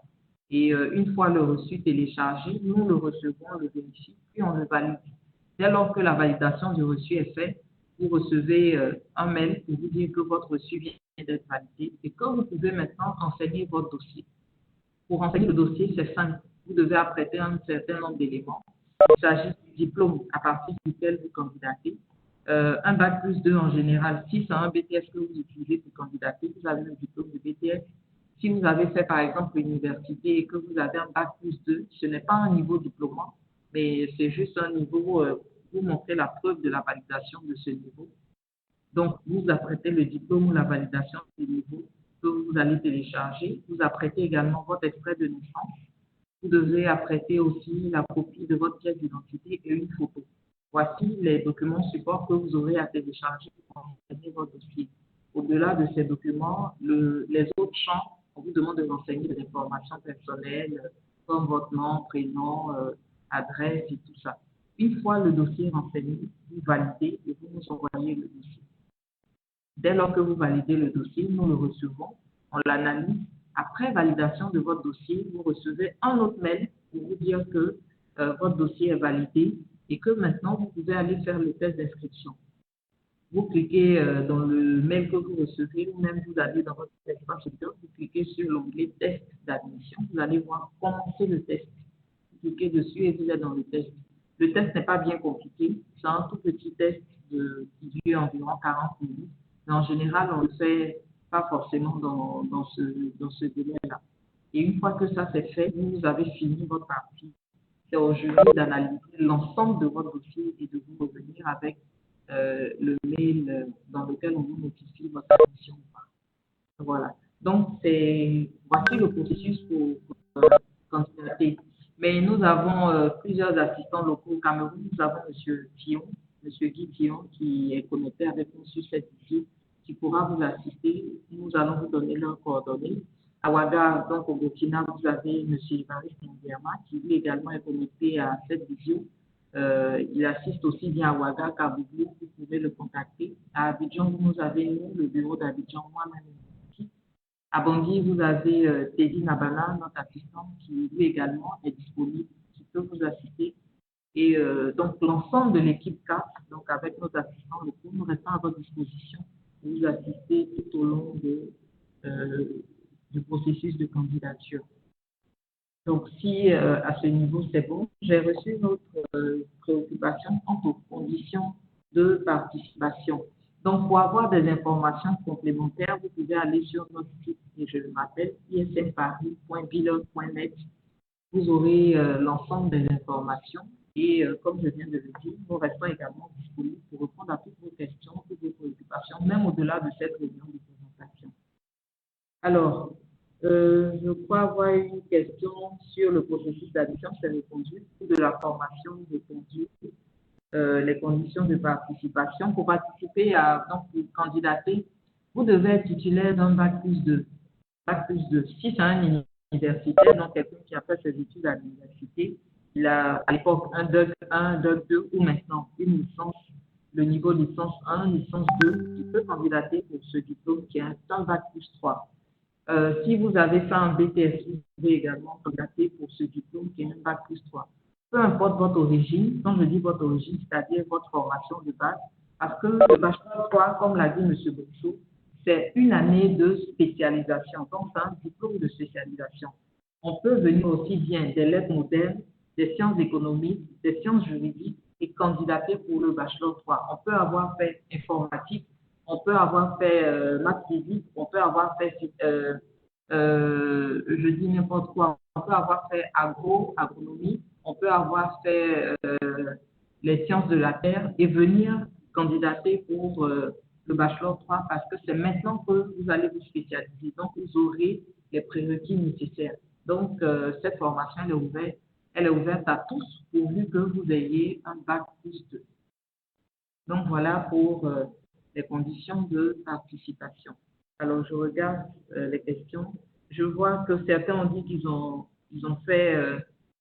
Et une fois le reçu téléchargé, nous le recevons, on le vérifie, puis on le valide. Dès lors que la validation du reçu est faite, vous recevez un mail pour vous dire que votre reçu vient d'être validé et que vous pouvez maintenant renseigner votre dossier. Pour renseigner le dossier, c'est simple. Vous devez apprêter un certain nombre d'éléments. Il s'agit du diplôme à partir duquel vous candidatez. Un bac plus 2 en général. Si c'est un BTS que vous utilisez pour candidater, vous avez le diplôme de BTS. Si vous avez fait par exemple l'université et que vous avez un bac plus 2, ce n'est pas un niveau diplômant, mais c'est juste un niveau, vous montrez la preuve de la validation de ce niveau. Donc, vous apprêtez le diplôme ou la validation du niveau que vous allez télécharger. Vous apprêtez également votre extrait de naissance. Vous devez apprêter aussi la copie de votre pièce d'identité et une photo. Voici les documents support que vous aurez à télécharger pour renseigner votre dossier. Au-delà de ces documents, les autres champs, on vous demande de renseigner des informations personnelles comme votre nom, prénom, adresse et tout ça. Une fois le dossier renseigné, vous validez et vous nous envoyez le dossier. Dès lors que vous validez le dossier, nous le recevons, on l'analyse. Après validation de votre dossier, vous recevez un autre mail pour vous dire que votre dossier est validé et que maintenant vous pouvez aller faire le test d'inscription. Vous cliquez dans le mail que vous recevez ou même vous allez dans votre espace auditeur, vous cliquez sur l'onglet test d'admission. Vous allez voir commencer le test. cliquez dessus et vous êtes dans le test. Le test n'est pas bien compliqué, c'est un tout petit test qui dure environ 40 minutes, mais en général, on ne le fait pas forcément dans ce délai-là. Et une fois que ça c'est fait, vous avez fini votre partie. C'est au jury d'analyser l'ensemble de votre dossier et de vous revenir avec le mail dans lequel on vous notifie votre admission. Voilà. Donc, voici le processus pour candidater. Mais nous avons plusieurs assistants locaux au Cameroun. Nous avons M. Guy Thion, qui est connecté avec nous sur cette visite, qui pourra vous assister. Nous allons vous donner leurs coordonnées. À Ouaga, donc au Burkina, vous avez M. Ivaris Ndiama, qui lui également est connecté à cette visio. Il assiste aussi bien à Ouaga qu'à Boubou, vous pouvez le contacter. À Abidjan, vous avez nous, le bureau d'Abidjan, moi-même. À Bangui, vous avez Teddy Nabala, notre assistant, qui lui également est disponible, qui peut vous assister. Et donc, l'ensemble de l'équipe CAP, donc avec nos assistants locaux, nous restons à votre disposition pour vous assister tout au long du processus de candidature. Donc, si à ce niveau c'est bon, j'ai reçu une autre préoccupation quant aux conditions de participation. Donc, pour avoir des informations complémentaires, vous pouvez aller sur notre site, et je le rappelle, ismparis.bilog.net. Vous aurez l'ensemble des informations et, comme je viens de le dire, nous restons également disponibles pour répondre à toutes vos questions, toutes vos préoccupations, même au-delà de cette réunion de présentation. Alors, je crois avoir une question sur le processus d'admission, c'est répondu, ou de la formation répondu. Les conditions de participation. Pour participer donc pour candidater, vous devez être titulaire d'un bac plus 2. Bac plus 2. Si c'est un universitaire, donc quelqu'un qui a fait ses études à l'université, il a à l'époque un DUG 1, DUG 2 ou maintenant une licence, le niveau licence 1, licence 2, il peut candidater pour ce diplôme qui est un bac plus 3. Si vous avez fait un BTS, vous pouvez également candidater pour ce diplôme qui est un bac plus 3. Peu importe votre origine, quand je dis votre origine, c'est-à-dire votre formation de base, parce que le bachelor 3, comme l'a dit M. Bourgeot, c'est une année de spécialisation, donc c'est un diplôme de spécialisation. On peut venir aussi bien des lettres modernes, des sciences économiques, des sciences juridiques et candidater pour le bachelor 3. On peut avoir fait informatique, on peut avoir fait maths physique, on peut avoir fait, je dis n'importe quoi, on peut avoir fait agronomie, on peut avoir fait les sciences de la terre et venir candidater pour le bachelor 3 parce que c'est maintenant que vous allez vous spécialiser. Donc, vous aurez les prérequis nécessaires. Donc, cette formation, elle est ouverte à tous pourvu que vous ayez un bac plus 2. Donc, voilà pour les conditions de participation. Alors, je regarde les questions. Je vois que certains ont dit qu'ils ont fait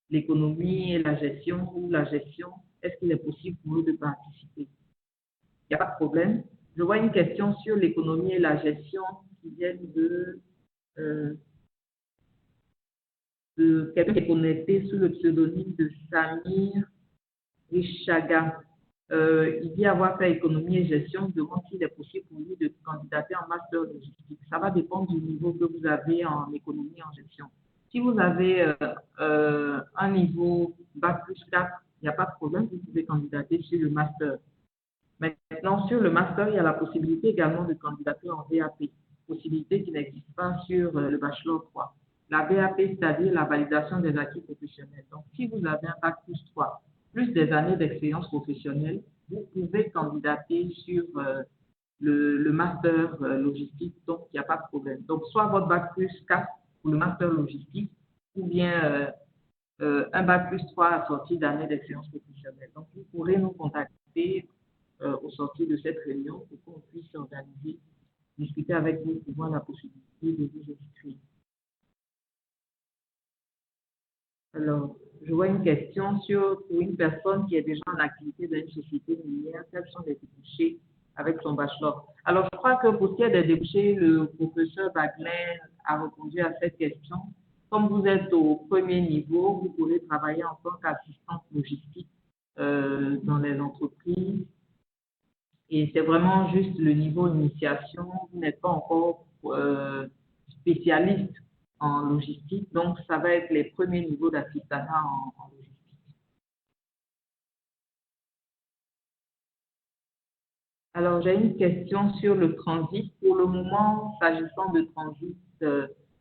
l'économie et la gestion ou la gestion. Est-ce qu'il est possible pour eux de participer? Il n'y a pas de problème. Je vois une question sur l'économie et la gestion qui viennent de quelqu'un qui est connecté sous le pseudonyme de Samir Rishaga. Il dit avoir fait économie et gestion, demande s'il est possible pour lui de candidater en master logistique. Ça va dépendre du niveau que vous avez en économie et en gestion. Si vous avez un niveau bac plus 4, il n'y a pas de problème, vous pouvez candidater sur le master. Maintenant, sur le master, il y a la possibilité également de candidater en VAP, possibilité qui n'existe pas sur le bachelor 3. La VAP, c'est-à-dire la validation des acquis professionnels. Donc, si vous avez un bac plus 3, plus des années d'expérience professionnelle, vous pouvez candidater sur le master logistique, donc il n'y a pas de problème. Donc, soit votre bac plus 4 pour le master logistique, ou bien un bac plus 3 assorti d'années d'expérience professionnelle. Donc, vous pourrez nous contacter au sortir de cette réunion pour qu'on puisse organiser, discuter avec vous pour voir la possibilité de vous inscrire. Alors, je vois une question pour une personne qui est déjà en activité dans une société minière, quels sont les débouchés avec son bachelor? Alors, je crois que pour ce qui est des débouchés, le professeur Wagner a répondu à cette question. Comme vous êtes au premier niveau, vous pourrez travailler en tant qu'assistante logistique dans les entreprises. Et c'est vraiment juste le niveau initiation. Vous n'êtes pas encore spécialiste en logistique. Donc, ça va être les premiers niveaux d'assistanat en logistique. Alors, j'ai une question sur le transit. Pour le moment, s'agissant de transit,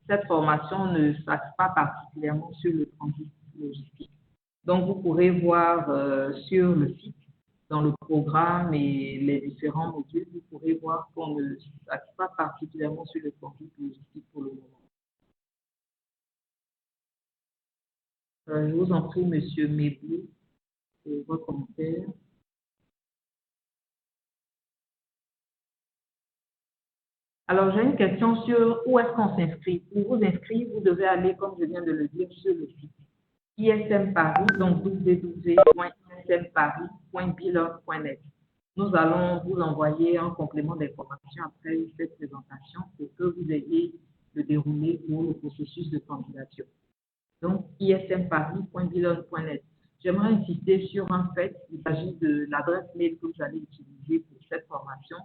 cette formation ne s'axe pas particulièrement sur le transit logistique. Donc, vous pourrez voir sur le site, dans le programme et les différents modules, vous pourrez voir qu'on ne s'axe pas particulièrement sur le transit logistique pour le moment. Je vous en prie, Monsieur Mébou, pour votre commentaire. Alors, j'ai une question sur où est-ce qu'on s'inscrit. Pour vous inscrire, vous devez aller, comme je viens de le dire, sur le site ISM Paris, donc www.ismparis.bilog.net. Nous allons vous envoyer un complément d'information après cette présentation pour que vous ayez le déroulé pour le processus de candidature. Donc, ismparis.bilog.net. J'aimerais insister sur un fait, il s'agit de l'adresse mail que vous allez utiliser pour cette formation.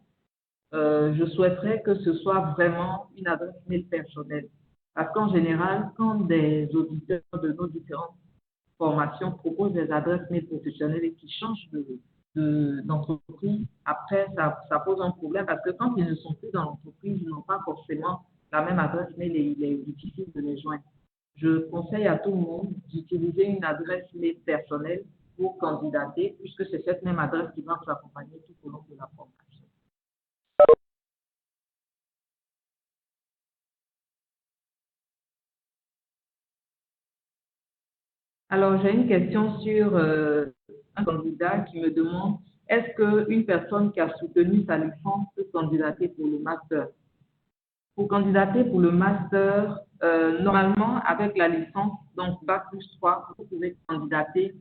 Je souhaiterais que ce soit vraiment une adresse mail personnelle. Parce qu'en général, quand des auditeurs de nos différentes formations proposent des adresses mail professionnelles et qui changent d'entreprise, après, ça pose un problème parce que quand ils ne sont plus dans l'entreprise, ils n'ont pas forcément la même adresse mail et il est difficile de les joindre. Je conseille à tout le monde d'utiliser une adresse mail personnelle pour candidater, puisque c'est cette même adresse qui va vous accompagner tout au long de la formation. Alors, j'ai une question sur un candidat qui me demande est-ce qu'une personne qui a soutenu sa licence peut candidater pour le master? Pour candidater pour le master, normalement, avec la licence, donc Bac+3, vous pouvez candidater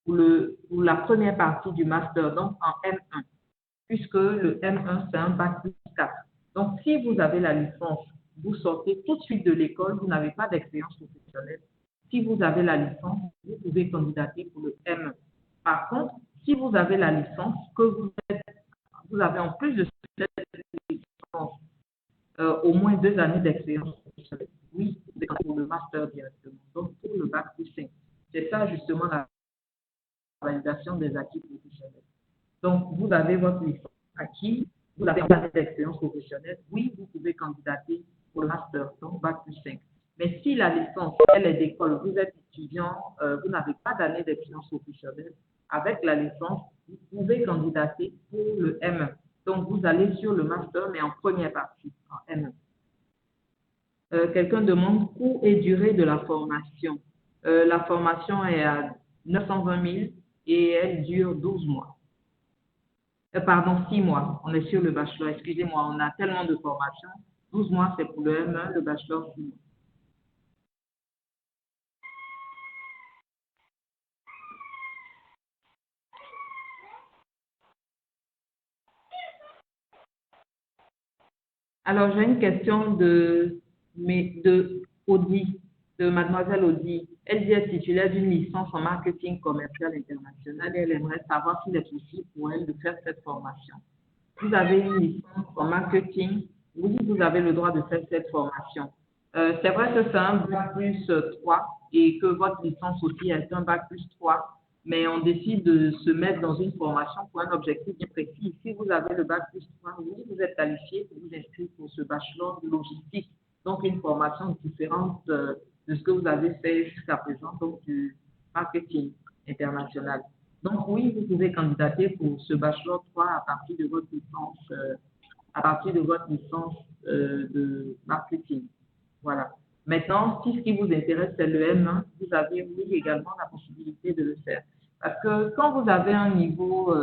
pour la première partie du master, donc en M1, puisque le M1, c'est un Bac+4. Donc, si vous avez la licence, vous sortez tout de suite de l'école, vous n'avez pas d'expérience professionnelle. Si vous avez la licence, vous pouvez candidater pour le M1. Par contre, si vous avez la licence, que vous avez en plus de cette licence au moins 2 années d'expérience professionnelle, oui, vous pouvez candidater pour le master directement, donc pour le Bac+5. C'est ça justement la validation des acquis professionnels. Donc, vous avez votre licence acquis, vous avez 2 années d'expérience professionnelle, oui, vous pouvez candidater pour le master, donc Bac+5. Mais si la licence, elle est d'école, vous êtes étudiant, vous n'avez pas d'année d'expérience professionnelle, avec la licence, vous pouvez candidater pour le M1. Donc, vous allez sur le master, mais en première partie, en M1. Quelqu'un demande coût et durée de la formation. La formation est à 920 000 et elle dure 12 mois. Pardon, 6 mois. On est sur le bachelor. Excusez-moi, on a tellement de formations. 12 mois, c'est pour le M1, le bachelor, 6 mois. Alors, j'ai une question de Audi, de mademoiselle Audi. Elle dit être titulaire d'une licence en marketing commercial international et elle aimerait savoir s'il est possible pour elle de faire cette formation. Vous avez une licence en marketing, oui, vous avez le droit de faire cette formation. C'est vrai que c'est un Bac+3 et que votre licence aussi est un Bac+3, mais on décide de se mettre dans une formation pour un objectif bien précis. Si vous avez le Bac+3, oui, vous êtes qualifié pour vous inscrire pour ce bachelor de logistique, donc une formation différente de ce que vous avez fait jusqu'à présent, donc du marketing international. Donc oui, vous pouvez candidater pour ce bachelor 3 à partir de votre licence, de marketing. Voilà. Maintenant, si ce qui vous intéresse, c'est le M1, vous avez, oui, également la possibilité de le faire. Parce que quand vous avez un niveau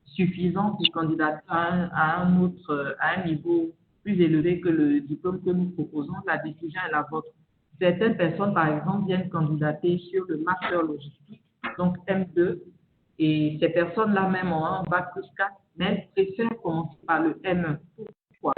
suffisant pour candidater à un niveau plus élevé que le diplôme que nous proposons, la décision est la vôtre. Certaines personnes, par exemple, viennent candidater sur le master logistique, donc M2, et ces personnes-là même ont un Bac+4, mais elles préfèrent commencer par le M1. Pourquoi?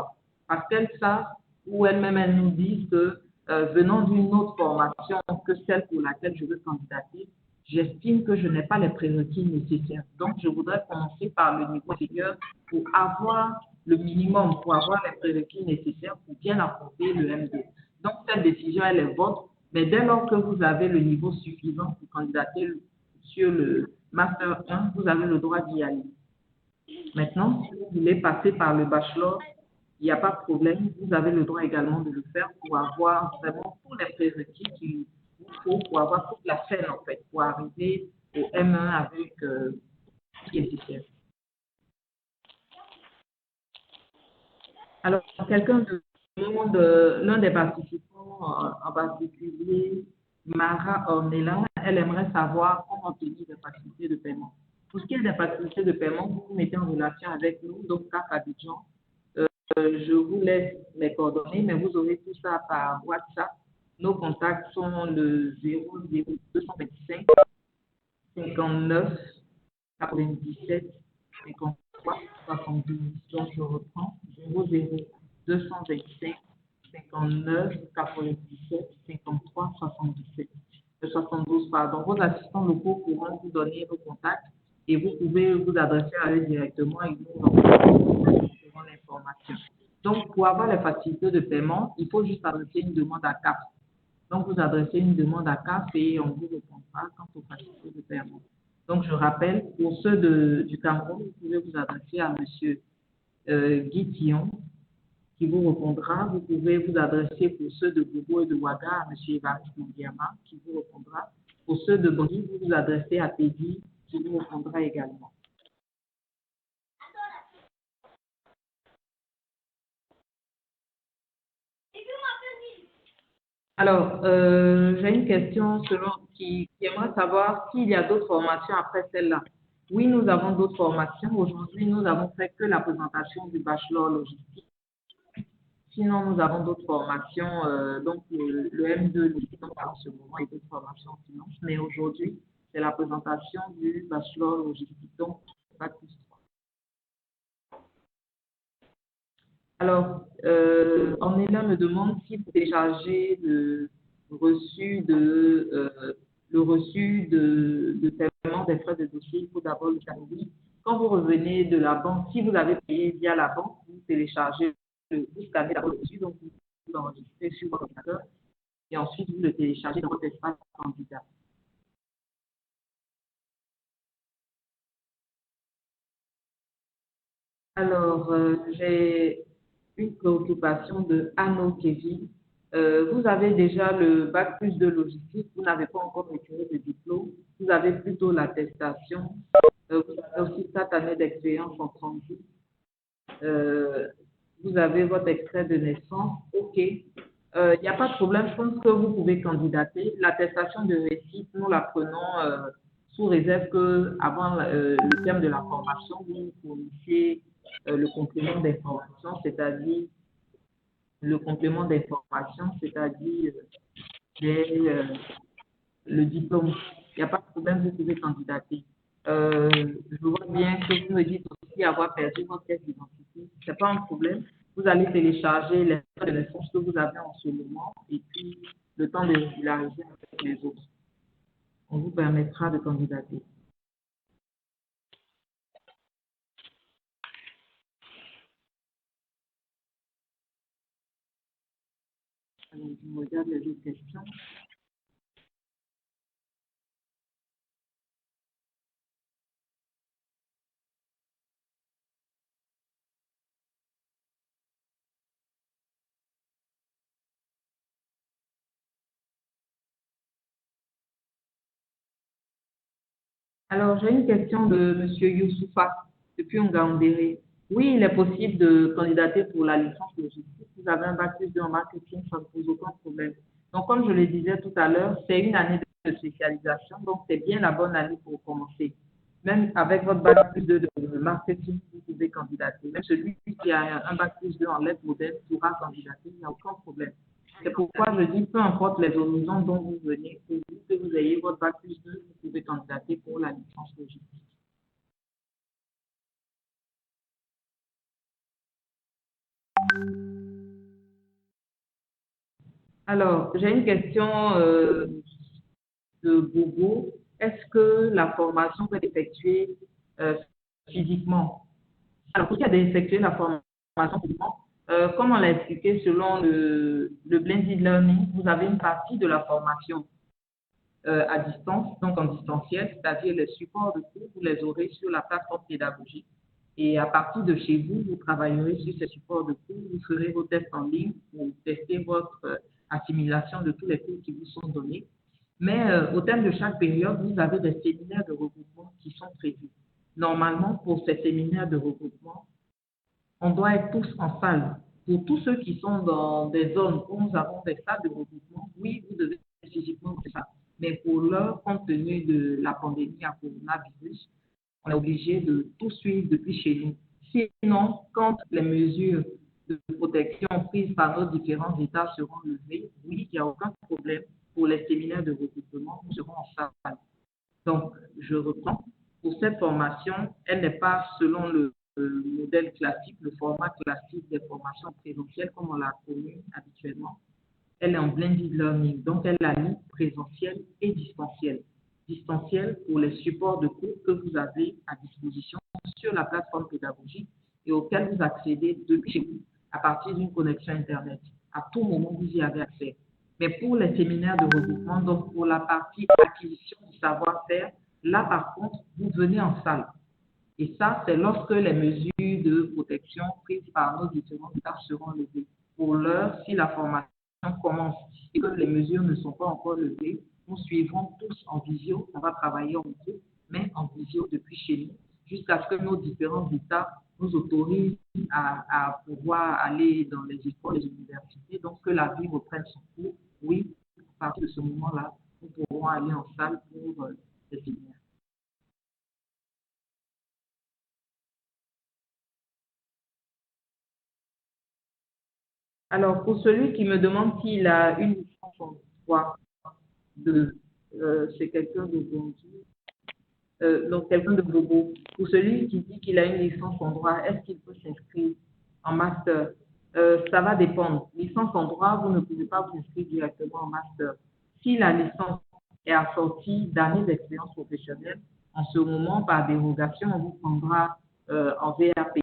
Parce qu'elles savent, ou elles-mêmes elles nous disent que venant d'une autre formation que celle pour laquelle je veux candidater, j'estime que je n'ai pas les prérequis nécessaires. Donc, je voudrais commencer par le niveau supérieur pour avoir le minimum, pour avoir les prérequis nécessaires pour bien affronter le M2. Donc, cette décision, elle est votre, mais dès lors que vous avez le niveau suffisant pour candidater sur le Master 1, vous avez le droit d'y aller. Maintenant, si vous voulez passer par le bachelor, il n'y a pas de problème. Vous avez le droit également de le faire pour avoir vraiment tous les prérequis qu'il vous faut pour avoir toute la chaîne, en fait, pour arriver au M1 avec ce qui est nécessaire. Alors, quelqu'un demande, l'un des participants, en particulier, Mara Ornella, elle aimerait savoir comment obtenir des facilités de paiement. Pour ce qui est des facilités de paiement, vous vous mettez en relation avec nous, donc CAF Abidjan. Je vous laisse les coordonnées, mais vous aurez tout ça par WhatsApp. Nos contacts sont le 00225 59 97 53 72. Donc, je reprends 00225 59 97 53 77. 72, pardon. Vos assistants locaux pourront vous donner vos contacts et vous pouvez vous adresser à eux directement et nous enverrons l'information. Donc, pour avoir les facilités de paiement, il faut juste adresser une demande à CAF. Donc, vous adressez une demande à CAF et on vous répondra quant aux facilités de paiement. Donc, je rappelle, pour ceux du Cameroun, vous pouvez vous adresser à M. Guy Thion, qui vous répondra. Vous pouvez vous adresser pour ceux de Bobo et de Ouaga à M. Évariste Mandiama, qui vous répondra. Pour ceux de Boni, vous vous adressez à Teddy, qui vous répondra également. Alors, j'ai une question qui aimerait savoir s'il y a d'autres formations après celle-là. Oui, nous avons d'autres formations. Aujourd'hui, nous n'avons fait que la présentation du bachelor logistique. Sinon, nous avons d'autres formations, donc le M2 logistique en ce moment et d'autres formations en finance. Mais aujourd'hui, c'est la présentation du bachelor logistique, donc Bac plus 3. Alors, Ornella me demande si vous téléchargez le reçu de paiement des frais de dossier. Il faut d'abord le terminer. Quand vous revenez de la banque, si vous avez payé via la banque, vous téléchargez, vous scannez d'abord le reçu, donc vous l'enregistrez sur votre ordinateur et ensuite vous le téléchargez dans votre espace candidat. Alors, j'ai une préoccupation de Anno Kevin. Vous avez déjà le bac plus de logistique, vous n'avez pas encore retiré de diplôme, vous avez plutôt l'attestation, vous avez aussi 4 années d'expérience en 30 jours, vous avez votre extrait de naissance, ok. Il n'y a pas de problème, je pense que vous pouvez candidater. L'attestation de réussite, nous la prenons sous réserve qu'avant le terme de la formation, vous nous fournissiez le complément d'information, c'est-à-dire le diplôme. Il n'y a pas de problème, vous pouvez candidater. Je vois bien que vous me dites aussi avoir perdu votre pièce d'identité. Ce n'est pas un problème. Vous allez télécharger les connaissances que vous avez en ce moment et puis le temps de régulariser avec les autres. On vous permettra de candidater. Alors, je regarde les autres questions. Alors, j'ai une question de M. Youssoufa, depuis Ngaoundéré. Oui, il est possible de candidater pour la licence logistique. Vous avez un bac plus 2 en marketing, ça ne pose aucun problème. Donc, comme je le disais tout à l'heure, c'est une année de spécialisation, donc c'est bien la bonne année pour commencer. Même avec votre bac plus 2 de marketing, vous pouvez candidater. Même celui qui a un bac plus 2 en lettres modernes pourra candidater, il n'y a aucun problème. C'est pourquoi je dis, peu importe les horizons dont vous venez, pourvu que vous ayez votre bac plus 2, vous pouvez candidater pour la licence logistique. Alors, j'ai une question de Bobo. Est-ce que la formation peut être effectuée physiquement? Alors, pour qui a d'effectuer la formation physiquement, Comme on l'a expliqué, selon le blended learning, vous avez une partie de la formation à distance, donc en distanciel, c'est-à-dire les supports de cours, vous les aurez sur la plateforme pédagogique. Et à partir de chez vous, vous travaillerez sur ces supports de cours, vous ferez vos tests en ligne pour tester votre assimilation de tous les cours qui vous sont donnés. Mais au terme de chaque période, vous avez des séminaires de regroupement qui sont prévus. Normalement, pour ces séminaires de regroupement, on doit être tous en salle. Pour tous ceux qui sont dans des zones où nous avons des salles de regroupement, oui, vous devez physiquement faire ça. Mais pour l'heure, compte tenu de la pandémie à coronavirus, on est obligé de tout suivre depuis chez nous. Sinon, quand les mesures de protection prises par nos différents États seront levées, oui, il n'y a aucun problème. Pour les séminaires de regroupement, nous serons en salle. Donc, je reprends. Pour cette formation, elle n'est pas selon le modèle classique, le format classique des formations présentielles comme on l'a connu habituellement. Elle est en blended learning, donc elle allie présentiel et distanciel. Distanciel pour les supports de cours que vous avez à disposition sur la plateforme pédagogique et auxquels vous accédez depuis chez vous à partir d'une connexion Internet. À tout moment, vous y avez accès. Mais pour les séminaires de regroupement, donc pour la partie acquisition du savoir-faire, là par contre, vous venez en salle. Et ça, c'est lorsque les mesures de protection prises par nos différents États seront levées. Pour l'heure, si la formation commence et que les mesures ne sont pas encore levées, nous suivrons tous en visio, on va travailler en groupe, mais en visio depuis chez nous, jusqu'à ce que nos différents États nous autorisent à pouvoir aller dans les écoles, les universités, donc que la vie reprenne son cours. Oui, à partir de ce moment-là, nous pourrons aller en salle pour les séminaires. Alors, pour celui qui me demande s'il a une licence en droit, c'est quelqu'un de Bonjour. Donc, quelqu'un de Bobo. Pour celui qui dit qu'il a une licence en droit, est-ce qu'il peut s'inscrire en master? Ça va dépendre. Licence en droit, vous ne pouvez pas vous inscrire directement en master. Si la licence est assortie d'années d'expérience professionnelle, en ce moment, par dérogation, on vous prendra en VAP.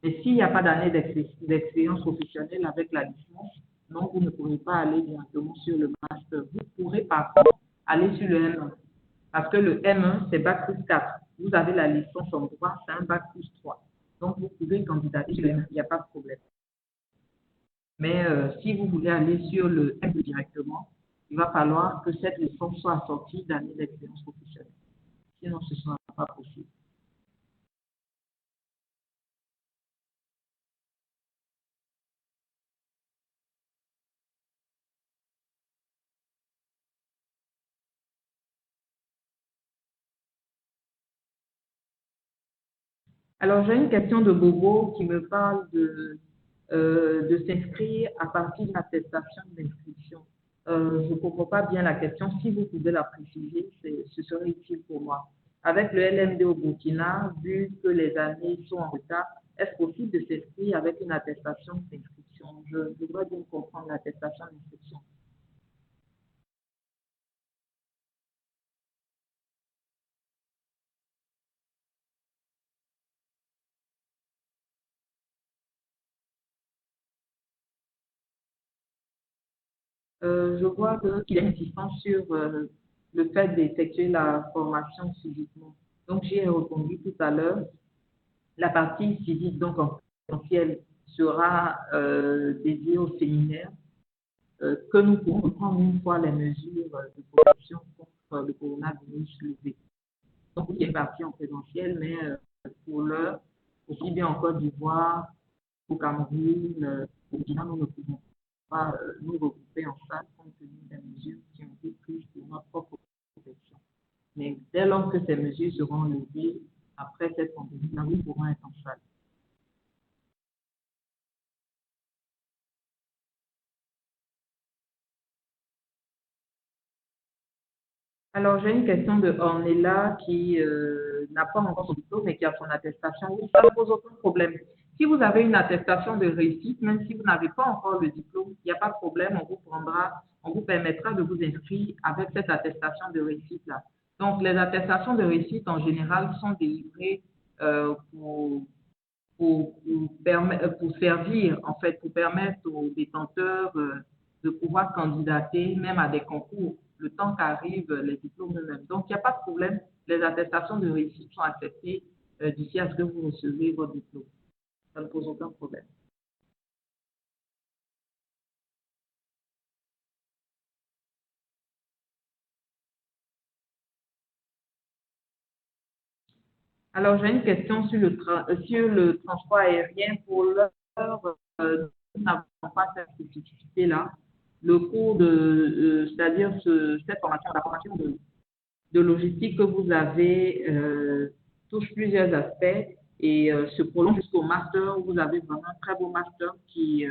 Et s'il n'y a pas d'année d'expérience professionnelle avec la licence, non, vous ne pourrez pas aller directement sur le master. Vous pourrez par contre aller sur le M1. Parce que le M1, c'est Bac plus 4. Vous avez la licence en droit, c'est un Bac plus 3. Donc, vous pouvez candidater sur le M1, il n'y a pas de problème. Mais si vous voulez aller sur le M2 directement, il va falloir que cette licence soit assortie d'années d'expérience professionnelle. Sinon, ce ne sera pas possible. Alors, j'ai une question de Bobo qui me parle de s'inscrire à partir d'une attestation d'inscription. Je ne comprends pas bien la question. Si vous pouvez la préciser, ce serait utile pour moi. Avec le LMD au Burkina, vu que les années sont en retard, est-ce possible de s'inscrire avec une attestation d'inscription? Je dois bien comprendre l'attestation d'inscription. Je vois qu'il y a une insistance sur le fait d'effectuer la formation physiquement. Donc, j'y ai répondu tout à l'heure. La partie physique, donc en présentiel, sera dédiée au séminaire que nous pourrons prendre une fois les mesures de protection contre le coronavirus levées. Donc, il y a une partie en présentiel, mais pour l'heure, aussi bien en Côte d'Ivoire, au Cameroun, au Burkina, nous ne pouvons pas nous regrouper en salle compte tenu des mesures qui ont été prises pour notre propre protection. Mais dès lors que ces mesures seront levées, après cette pandémie, nous pourrons être en salle. Alors, j'ai une question de Ornella qui n'a pas encore son diplôme mais qui a son attestation. Oui, ça ne pose aucun problème. Si vous avez une attestation de réussite, même si vous n'avez pas encore le diplôme, il n'y a pas de problème, on vous permettra de vous inscrire avec cette attestation de réussite-là. Donc, les attestations de réussite, en général, sont délivrées pour pour servir, en fait, pour permettre aux détenteurs de pouvoir candidater même à des concours, le temps qu'arrivent les diplômes eux-mêmes. Donc, il n'y a pas de problème. Les attestations de réussite sont acceptées d'ici à ce que vous recevez votre diplôme. Ça ne pose aucun problème. Alors, j'ai une question sur le transport aérien. Pour l'heure, nous n'avons pas cette spécificité-là. Le cours c'est-à-dire cette formation, la formation de logistique que vous avez touche plusieurs aspects et se prolonge jusqu'au master. Vous avez vraiment un très beau master qui,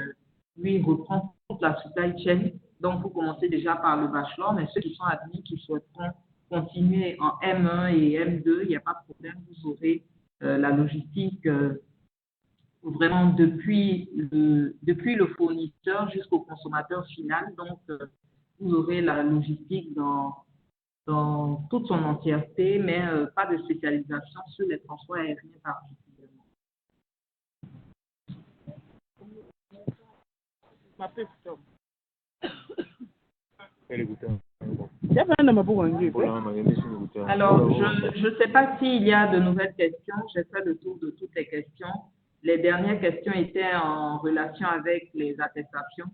lui, reprend toute la supply chain. Donc, vous commencez déjà par le bachelor, mais ceux qui sont admis, qui souhaiteront continuer en M1 et M2, il n'y a pas de problème, vous aurez la logistique vraiment depuis le fournisseur jusqu'au consommateur final. Donc, vous aurez la logistique dans toute son entièreté, mais pas de spécialisation sur les transports aériens particulièrement. Alors, je ne sais pas s'il y a de nouvelles questions. J'ai fait le tour de toutes les questions. Les dernières questions étaient en relation avec les attestations.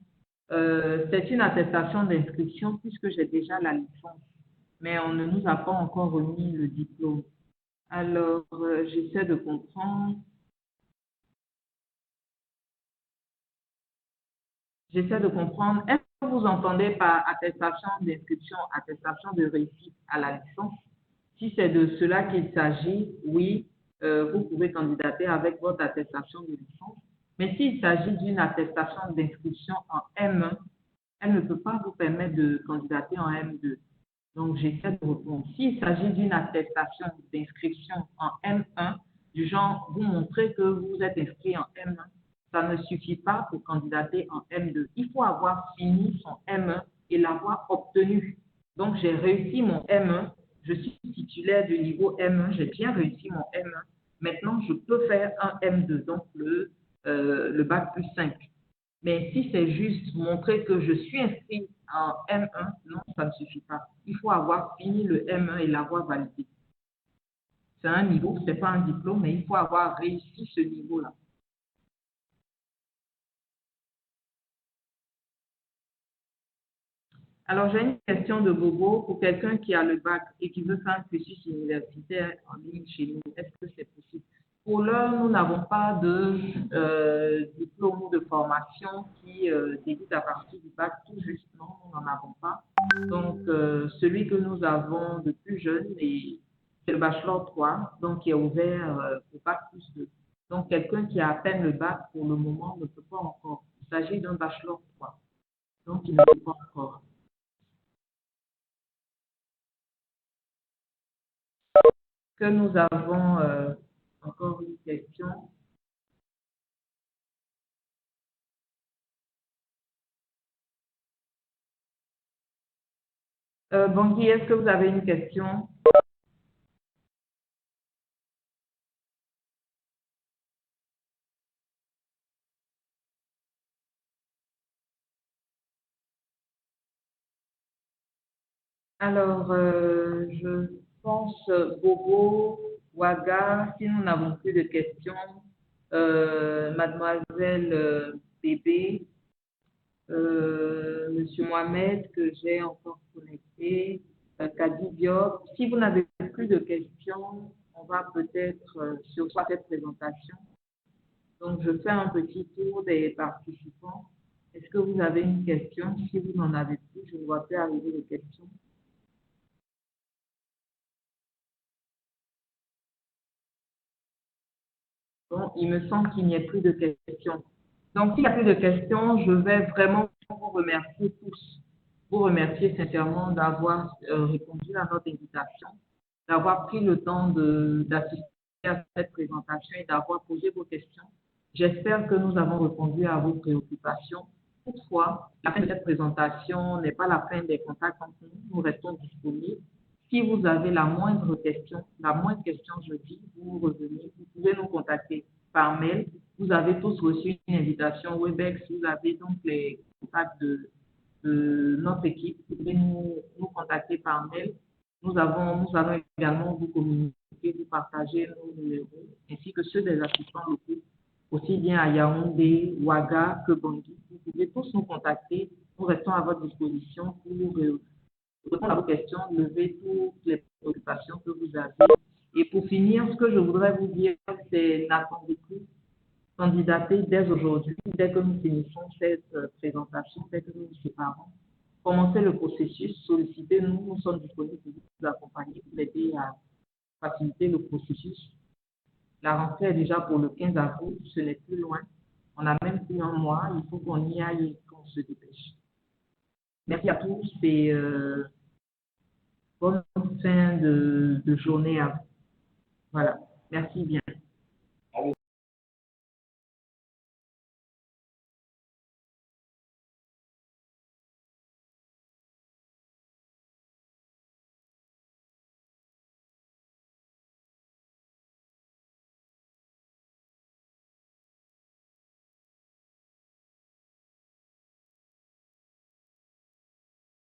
C'est une attestation d'inscription puisque j'ai déjà la licence, mais on ne nous a pas encore remis le diplôme. Alors, j'essaie de comprendre. Est-ce que vous entendez par attestation d'inscription, attestation de réussite à la licence? Si c'est de cela qu'il s'agit, oui, vous pouvez candidater avec votre attestation de licence. Mais s'il s'agit d'une attestation d'inscription en M1, elle ne peut pas vous permettre de candidater en M2. Donc, j'essaie de répondre. S'il s'agit d'une attestation d'inscription en M1, du genre, vous montrez que vous êtes inscrit en M1, ça ne suffit pas pour candidater en M2. Il faut avoir fini son M1 et l'avoir obtenu. Donc, j'ai réussi mon M1, je suis titulaire du niveau M1, j'ai bien réussi mon M1. Maintenant, je peux faire un M2, donc le bac plus 5. Mais si c'est juste montrer que je suis inscrit en M1, non, ça ne suffit pas. Il faut avoir fini le M1 et l'avoir validé. C'est un niveau, ce n'est pas un diplôme, mais il faut avoir réussi ce niveau-là. Alors, j'ai une question de Bobo. Pour quelqu'un qui a le bac et qui veut faire un cursus universitaire en ligne chez nous, est-ce que c'est possible? Pour l'heure, nous n'avons pas de diplôme ou de formation qui débute à partir du bac tout juste. Non, nous n'en avons pas. Donc, celui que nous avons de plus jeune, c'est le bachelor 3, donc qui est ouvert au bac plus 2. Donc, quelqu'un qui a à peine le bac, pour le moment, ne peut pas encore. Il s'agit d'un bachelor 3. Donc, il ne peut pas encore. Que nous avons encore une question. Bangui, est-ce que vous avez une question? Alors, je pense, Bobo, Ouaga, si nous n'avons plus de questions, mademoiselle Bébé, monsieur Mohamed, que j'ai encore connecté, Kadi Diop. Si vous n'avez plus de questions, on va peut-être sur cette présentation. Donc, je fais un petit tour des participants. Est-ce que vous avez une question? Si vous n'en avez plus, je ne vois plus arriver de questions. Bon, il me semble qu'il n'y a plus de questions. Donc, s'il n'y a plus de questions, je vais vraiment vous remercier tous. Vous remercier sincèrement d'avoir répondu à notre invitation, d'avoir pris le temps d'assister à cette présentation et d'avoir posé vos questions. J'espère que nous avons répondu à vos préoccupations. Toutefois, la fin de cette présentation n'est pas la fin des contacts entre nous. Nous restons disponibles. Si vous avez la moindre question, je dis, vous revenez, vous pouvez nous contacter par mail. Vous avez tous reçu une invitation Webex. Vous avez donc les contacts de notre équipe. Vous pouvez nous contacter par mail. Nous allons également vous communiquer, vous partager nos numéros, ainsi que ceux des assistants locaux, aussi bien à Yaoundé, Ouaga que Bangui. Vous pouvez tous nous contacter. Nous restons à votre disposition pour répondre à vos questions, lever toutes les préoccupations que vous avez. Et pour finir, ce que je voudrais vous dire, c'est n'attendez plus, candidater dès aujourd'hui, dès que nous finissons cette présentation, dès que nous nous séparons. Commencez le processus, sollicitez-nous, nous sommes disponibles pour vous accompagner, pour aider à faciliter le processus. La rentrée est déjà pour le 15 avril, ce n'est plus loin. On a même plus un mois, il faut qu'on y aille et qu'on se dépêche. Merci à tous et bonne fin de journée à vous. Voilà, merci bien.